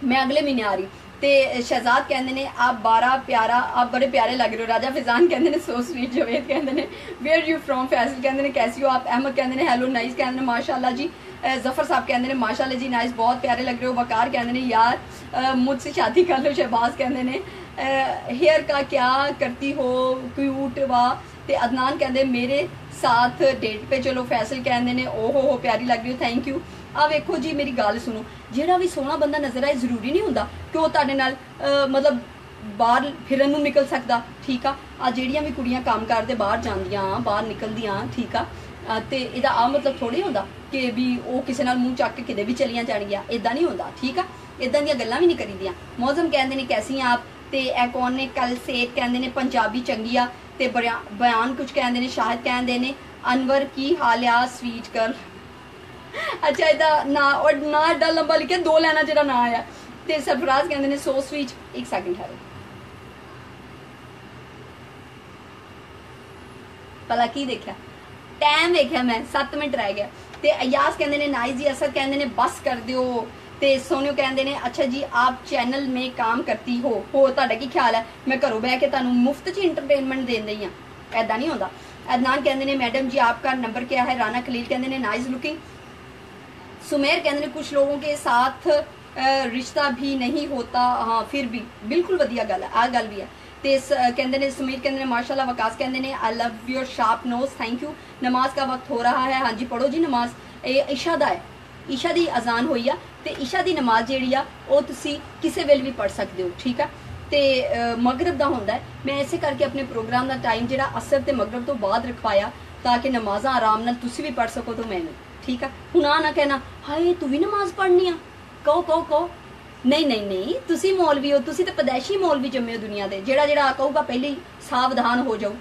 Speaker 1: मैं अगले महीने आ रही। ते शहजाद कहते ने आप आप बड़े प्यारे लग रहे हो। राजा फिजान कहते ने सो स्वीट। जवेद कहते ने वेयर यू फ्रॉम। फैसल कहते ने कैसी हो आप। अहमद कहते ने हेलो नाइस कहते ने माशाल्लाह जी। जफर साहब कहते ने माशाल्लाह जी नाइस, बहुत प्यारे लग रहे हो। वकार कहते ने यार मुझसे शादी कर लो। शहबाज कहते ने हेयर का क्या करती हो, क्यूट वाह। ते अदनान कहते मेरे साथ डेट पे चलो। फैसल कहते ने ओहो प्यारी लग रही हो, थैंक यू। आ वेखो जी मेरी गल सुनो, जेड़ा भी सोहना बंदा नजर आए जरूरी नहीं हुंदा कि वो तुहाडे नाल मतलब बाहर फिरन नूं निकल सकदा। ठीक आ जेड़ियां भी कुड़ियां काम करदे बाहर जांदियां बाहर निकलदियां, ठीक आ ते इहदा आ मतलब थोड़ी हुंदा कि भी वो किसी नाल मुंह चक के किते भी चलियां जाणगियां, इदां नहीं हुंदा। ठीक आ इदां दियां गल्लां भी नहीं करीदियां। मौजम कहंदे ने कैसी हैं आप। ते ए कौन ने कल सेठ कहंदे ने पंजाबी चंगी आ। ते बयान कुछ कहंदे ने। शाहिद कहंदे ने अनवर की हाल आ स्वीट कर। अच्छा इदा ना और ना एडा लंबा लिखे, दो लाइना जेड़ा ना आया। ते सरफराज कहंदे ने सो स्वीट। एक सेकंड है भला की देखा, टाइम देखा मैं 7 मिनट रह गया। ते अयास कहंदे ने नाइस जी। असद कहंदे ने बस कर दियो। ते सोनू कहंदे ने अच्छा जी आप चैनल में काम करती हो तुहाडा की ख्याल है, मैं घरों बह के तुहानू मुफ्त च इंटरटेनमेंट देन दई हां, ऐदा नहीं होंदा। अदनान कहंदे ने मैडम जी आपका नंबर क्या है। राना खलील कहंदे ने नाइस लुकिंग। सुमेर कहते हैं कुछ लोगों के साथ रिश्ता भी नहीं होता, हाँ फिर भी बिल्कुल वधिया गल है, आ गल भी है। ते कहते ने सुमेर कहते ने माशाल्लाह। वकास कहते ने I love your sharp nose, thank you. नमाज का वक्त हो रहा है, हाँ जी पढ़ो जी नमाज। ईशा दा है, ईशा दी अजान होई आ ते ईशा दी नमाज जेहड़ी आ वो तुसी किसी वेले भी पढ़ सकते हो। ठीक है ते मगरब दा होंदा है। मैं इसे करके अपने प्रोग्राम का टाइम जेहड़ा असर ते मगरब तो बाद रखवाया ताकि नमाजा आराम नाल तुसी भी पढ़ सको तो मैं भी। ठीक है हुण आ ना कहना हाय तू भी नमाज पढ़नी आ, कहो नहीं नहीं नहीं, तुसी मौलवी हो, तुसी तो पैदाइशी मौलवी जम्मे हो दुनिया दे, जेड़ा जेड़ा कहूगा पहले ही सावधान हो जाओ।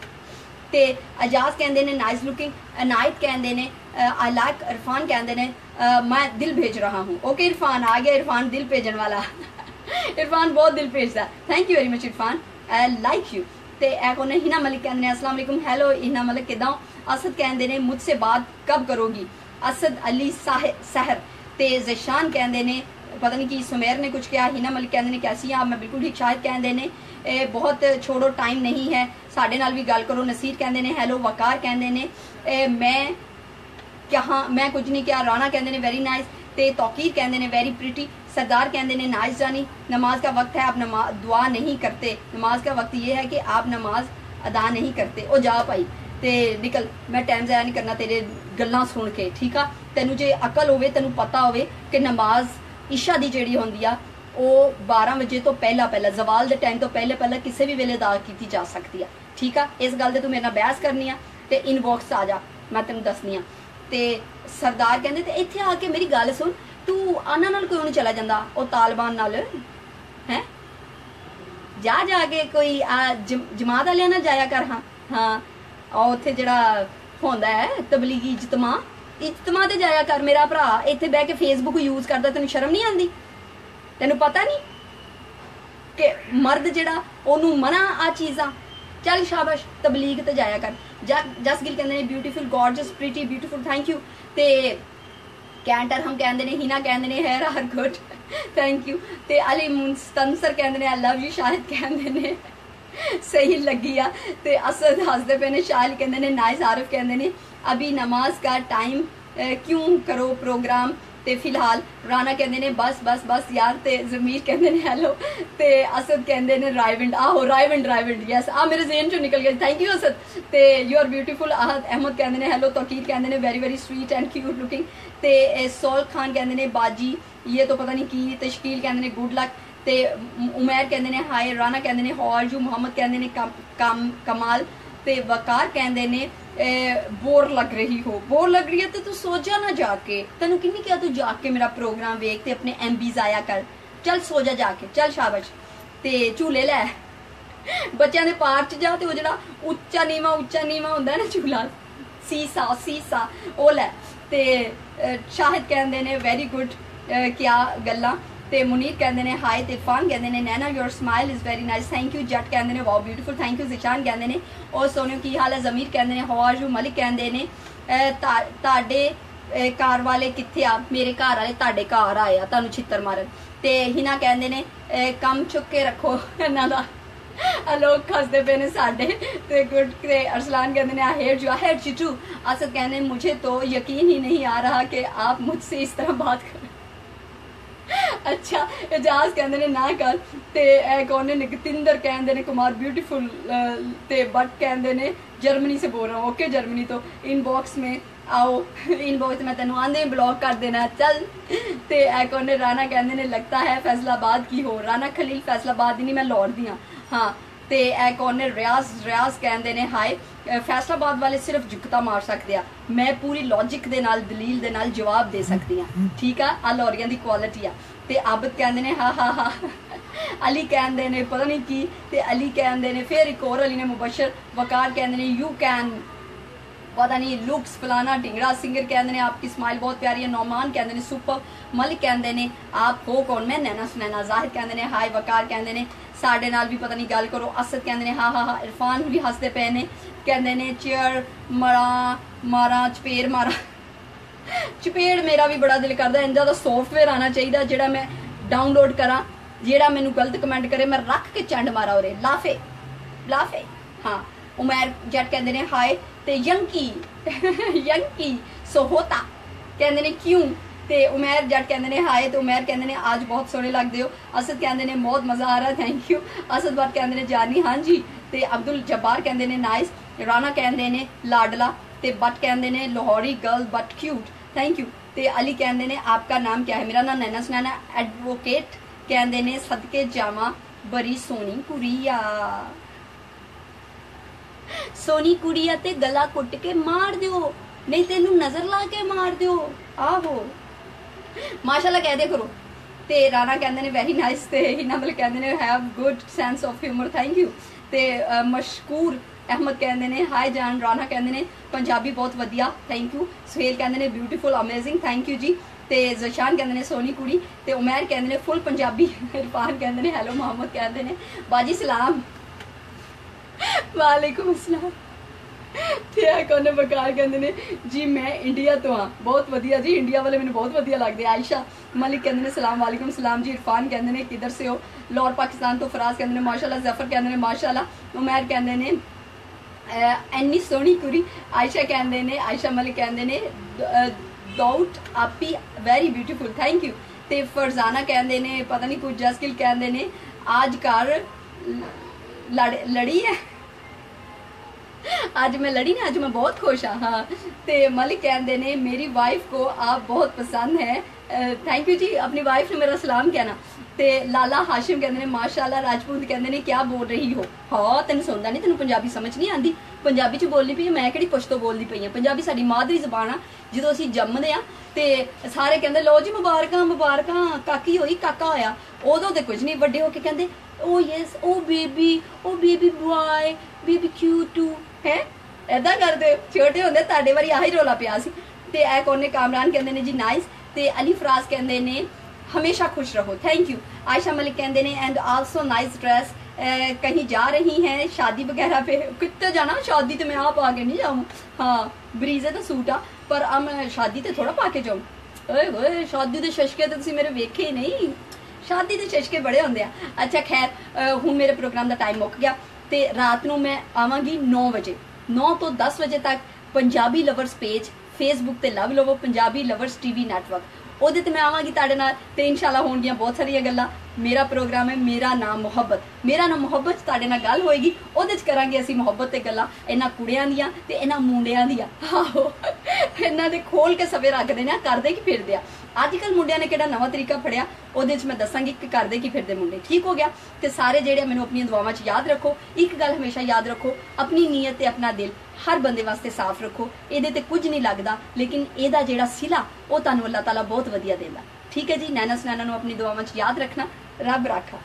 Speaker 1: ते अजाज कहंदे ने नाइस लुकिंग। अनायत कहंदे ने आई लाइक। इरफान कहंदे ने मैं दिल भेज रहा हूँ। ओके इरफान आ गया, इरफान दिल भेजन वाला इरफान बहुत दिल भेजता, thank you very much Irfan, I like you. ते ए कौन है। हिना मलिक कहंदे ने अस्सलाम वालेकुम। हेलो हिना मलिक किदां हो। असद कहंदे ने मुझसे बात कब करोगी। असद अली सहर। ते ज़शान कहंदे ने पता नहीं कि सुमेर ने कुछ किया। हिना मलिक कहंदे ने कैसी हैं आप, मैं बिल्कुल ठीक। शाहिद कहंदे ने बहुत छोड़ो टाइम नहीं है, साढ़े नाल भी गल करो। नसीर कहंदे ने हेलो। वकार कहंदे ने मैं कुछ नहीं किया। राना कहंदे ने वेरी नाइस। ते तौकीर कहंदे ने वेरी प्रिटी। सरदार कहंदे ने नाइस जानी। नमाज का वक्त है, आप नमाज दुआ नहीं करते। नमाज का वक्त ये है कि आप नमाज अदा नहीं करते। ओ जा भाई ते निकल, मैं टाइम ज़ाया नहीं करना तेरे गल्लां सुन के। ठीक आ तेनू जे अकल होवे, तेनू पता होवे कि नमाज ईशा दी जेड़ी होंदी आ वो 12 बजे तो पहला जवाल दे टाइम तो पहले किसी भी वेले अदा की जा सकती है। ठीक आ इस गल ते तू मेरे नाल बहस करनी आ ते इनबॉक्स आ जा, मैं तेनू दसनी आ। ते सरदार कहंदे ते इत्थे आके मेरी गल सुन, तू आना नाल क्यों नहीं चला जांदा ओ तालिबान नाल हैं, जा जाके कोई जमात वालियां नाल जाया कर। हाँ उत्थे जेड़ा होंदा है तबलीगी इज्तमा ते जाया कर मेरा भरा। इत्थे बह के फेसबुक यूज करदा, तेनू शर्म नहीं आंदी, तेनू पता नहीं कि मर्द जेड़ा ओनू मना आ चीज़ां। चल शाबाश तबलीग ते जाया कर। जस गिल कहंदे ने beautiful gorgeous pretty beautiful, thank you. ते कैंटर हम कहंदे ने। हिना कहंदे ने hair are good, thank you. ते अली मुस्तंसर कहंदे ने आई लव यू। शाहिद कहंदे ने सही लगी आ। ते असद हसदे पे ने। शाहिद कहंदे ने नाइस। आरिफ कहंदे ने अभी नमाज का टाइम क्यों करो प्रोग्राम ते फिलहाल। राना कहंदे ने बस बस बस यार। ते जमीर कहंदे ने हेलो। ते असद कहंदे ने रायविंड, आहो रायविंड यस आ मेरे ज़हन चो निकल गया, थैंक यू असद। ते यू आर ब्यूटीफुल। अहमद कहंदे ने हेलो। तौकीर कहंदे ने very very sweet and cute looking. ते सोल खान कहंदे ने बाजी ये तो पता नहीं की। ते शकील कहंदे ने गुड लक। ते उमैर कहंदे ने हाय। राना कहंदे ने हाउ आर यू। मोहम्मद कहंदे ने कमाल ਤੇ ਵਕਾਰ ਕਹਿੰਦੇ ਨੇ बोर लग रही हो, बोर लग रही है तो तू सो जा ना जाके, तेन किन्नी क्या तू जाके मेरा प्रोग्राम वेख ते अपने MBs आया कर, चल सो जा जाके, चल शाबाश। ते झूले लै बच्चों के पार्क च जा, ते वो जेड़ा उच्चा नीवा होंदा है ना झूला, सीसा वो लै। ते शाहिद कहंदे ने वेरी गुड, क्या गल्लां। ते मुनीर कहंदे ने हाय, ते इरफान कहंदे ने Naina your smile is very nice, thank you. Jatt कहंदे ने wow beautiful, thank you. Zeeshan कहंदे ने और सोनियो की हाल है। ज़मीर कहंदे ने हाउ आर यू। मलिक कहंदे ने ताडे घर वाले कित्थे आ, मेरे घर वाले ताडे घर आए आ तुहानू छित्तर मारन। ते हिना कहंदे ने कम चुक के रखो इन्हां दा, लोग हसदे पे ने साडे। ते गुड। ते अरसलान कहंदे ने I hate you too. Asad कहंदे ने मुझे तो यकीन ही नहीं आ रहा कि आप मुझसे इस तरह बात करें। अच्छा। एजाज कहंदे ने ना कर। ते कौन ने निकतिंदर कहंदे ने कुमार ब्यूटीफुल। ते बट कहंदे ने जर्मनी से बोल रहा हूँ। ओके जर्मनी, तो इनबॉक्स में आओ, इनबॉक्स में तेन आंदे ब्लॉक कर देना चल। ते कौन ने राना कहंदे ने लगता है फैसलाबाद की हो। राना खलील फैसलाबाद ही नहीं, मैं लौट दी हाँ। हाँ ते कौन ने रियाज कहंदे ने हाय, फैसलाबाद वाले सिर्फ जुगता मार सकते हैं, मैं पूरी लॉजिक दे नाल दलील दे नाल जवाब दे सकती हाँ। ठीक है, आ लौरियां दी क्वालिटी आ। ते आबद कहंदे ने हा अली कहंदे ने पता नहीं की, ते अली कहंदे ने फिर एक और अली ने मुबशर। वकार कहंदे ने यू कैन पता नहीं लुक्स फलाना ढिंगरा। सिंगर कहंदे ने आपकी स्माइल बहुत प्यारी है। नौमान कहंदे ने सुपर। मलिक कहंदे ने आप हो कौन, मैं नैना सुनैना। जाहिद कहंदे ने हाय। वकार कहंदे ने साडे नाल भी पता नहीं गल करो। असद कहंदे ने हा। इरफान भी हसदे पे ने, कहंदे ने चेयर मारा चपेड़ मारा। चपेड़ मेरा भी बड़ा दिल करदा इंदा दा सॉफ्टवेयर आना चाहिए जेड़ा मैं डाउनलोड करा, जेड़ा मैनू गलत कमेंट करे मैं रख के चंड मारा उरे लाफे। हाँ। उमैर जट कहंदे ने हाय। ते यंकी सोहोता कहंदे ने क्यों। ते उमैर जट कहंदे ने हाय। तो उमैर कहंदे ने आज बहुत सोहने लगदे हो। असद कहंदे ने बहुत मजा आ रहा है, थैंक यू। असद भट्ट कहंदे ने जानी हाँ जी। ते अब्दुल जब्बार कहंदे ने नाइस। राना कहंदे ने लाडला। ते बट कहंदे ने Lahori girl but cute, thank you. ते अली कहंदे ने आपका नाम क्या है। मेरा नाम नैना सुनैना। एडवोकेट कहंदे ने सदके जावा बड़ी सोनी कुड़िया। सोनी कुड़िया ते गला कुट के मार दियो, नहीं तेनू नजर ला के मार दियो। आहो माशाल्लाह कह दे करो। ते राना कहंदे ने वेरी नाइस। ते हिना मलिक कहंदे ने have good sense of humour, thank you. ते मशकूर अहमद कहंदे ने हाय जान। राना कहंदे ने पंजाबी बहुत वधिया, थैंक यू। सुहेल कहंदे ने ब्यूटीफुल अमेजिंग, थैंक यू जी। ते ज़शान कहंदे ने सोनी कुड़ी। ते उमैर कहंदे ने फुल पंजाबी। इरफान कहंदे ने हेलो। मोहम्मद कहंदे ने बाजी सलाम। वालेकुम अस्सलाम। ते कौन बकार कहंदे ने जी मैं इंडिया तो हाँ, बहुत वधिया जी, इंडिया वाले मैंने बहुत वधिया लगदे। आयशा मलिक कहंदे ने सलाम वालेकुम सलाम जी। इरफान कहंदे ने किधर से हो, लाहौर पाकिस्तान तो। फराज कहंदे ने माशाल्लाह। जफर कहंदे ने माशाल्लाह। उमैर कहंदे ने एनी सोहनी कुड़ी। आयशा कहंदे ने आयशा मलिक कहंदे ने दाऊद आपी वेरी ब्यूटीफुल, थैंक यू। ते फरजाना कहंदे ने पता नहीं कुछ। जसकिल कहंदे ने आज घर लड़ी है, आज मैं लड़ी ना, आज मैं बहुत खुश हाँ। ते मलिक कहंदे ने मेरी वाइफ को आप बहुत पसंद है, थैंक यू जी। अपनी वाइफ ने मेरा सलाम कहना। ते लाला हाशिम कहंदे ने माशाल्लाह। राजपूत कहंदे ने क्या बोल रही हो। हाँ तेन सुनदा नहीं, तेन पंजाबी समझ नहीं आती, पंजाबी च बोलनी पई। मैं किहड़ी पुश्तो बोलदी पई हां, पंजाबी साडी मादरी जबान आ। ਜਦੋਂ ਅਸੀਂ ਜੰਮਦੇ ਆ ਤੇ ਸਾਰੇ ਕਹਿੰਦੇ ਲਓ ਜੀ ਮੁਬਾਰਕਾਂ ਕਾਕੀ ਹੋਈ ਕਾਕਾ ਹੋਇਆ, ਉਦੋਂ ਤੇ ਕੁਝ ਨਹੀਂ। ਵੱਡੇ ਹੋ ਕੇ ਕਹਿੰਦੇ oh yes oh baby boy baby cute too ਹੈ, ਐਦਾਂ ਕਰਦੇ। ਛੋਟੇ ਹੁੰਦੇ ਤੁਹਾਡੇ ਵਾਰੀ ਆਹੀ ਰੋਲਾ ਪਿਆ ਸੀ। ਤੇ ਇਹ ਕੋਨੇ ਕਾਮਰਾਨ ਕਹਿੰਦੇ ਨੇ ਜੀ ਨਾਈਸ। ਤੇ ਅਲੀ ਫਰਾਜ਼ ਕਹਿੰਦੇ ਨੇ हमेशा खुश रहो, थैंक यू। आयशा मलिक कहते हैं एंड आल्सो नाइस ड्रेस। कहीं जा रही हैं शादी वगैरह पे, कितने जाना शादी तो मैं आप आके नहीं जाऊँ। हाँ बरीजे तो सूट आ, पर अब मैं शादी तो थोड़ा पा के जाऊँ। ओए शादी के शशके तो तुसीं मेरे वेखे ही नहीं, शादी के शशके बड़े होंगे। अच्छा खैर हुण मेरे प्रोग्राम का टाइम मुक गया। तो रात को मैं आवांगी 9 बजे, 9 तो 10 बजे तक पंजाबी लवर्स पेज फेसबुक ते लव लवो पंजाबी लवर्स TV नैटवर्क, ਉਹਦੇ ਤੇ ਮੈਂ ਆਵਾਂਗੀ ਤੁਹਾਡੇ ਨਾਲ। ਤੇ ਇਨਸ਼ਾਅੱਲਾ ਹੋਣਗੀਆਂ ਬਹੁਤ ਸਾਰੀਆਂ ਗੱਲਾਂ। ਮੇਰਾ ਪ੍ਰੋਗਰਾਮ ਹੈ ਮੇਰਾ ਨਾਮ ਮੁਹੱਬਤ, ਮੇਰਾ ਨਾਮ ਮੁਹੱਬਤ। ਤੁਹਾਡੇ ਨਾਲ ਗੱਲ ਹੋਏਗੀ, ਉਹਦੇ 'ਚ ਕਰਾਂਗੇ ਅਸੀਂ ਮੁਹੱਬਤ ਤੇ ਗੱਲਾਂ, ਇਹਨਾਂ ਕੁੜੀਆਂ ਦੀਆਂ ਤੇ ਇਹਨਾਂ ਮੁੰਡਿਆਂ ਦੀਆਂ। ਆਹੋ ਇਹਨਾਂ ਦੇ ਖੋਲ ਕੇ ਸਵੇ ਰੱਖਦੇ ਨੇ, ਕਰਦੇ ਕੀ ਫਿਰਦੇ ਆ। अजकल मुंडिया ने किहड़ा नवा तरीका फड़िया, ਉਹਦੇ 'ਚ मैं दसांगी कि करदे की फिरदे मुंडे। ठीक हो गया। तो सारे जेडे मैनूं अपनी दुआवां 'च याद रखो, एक गल हमेशा याद रखो, अपनी नीयत ते अपना दिल हर बंदे वास्ते साफ रखो। ਇਹਦੇ ते कुछ नहीं लगदा, लेकिन ਇਹਦਾ ਜਿਹੜਾ सिला ਉਹ ਤੁਹਾਨੂੰ अल्लाह ताला बहुत वधिया देंदा। ठीक है जी। नैना सुनैना नूं अपनी दुआवां 'ਚ याद रखना। रब राखा।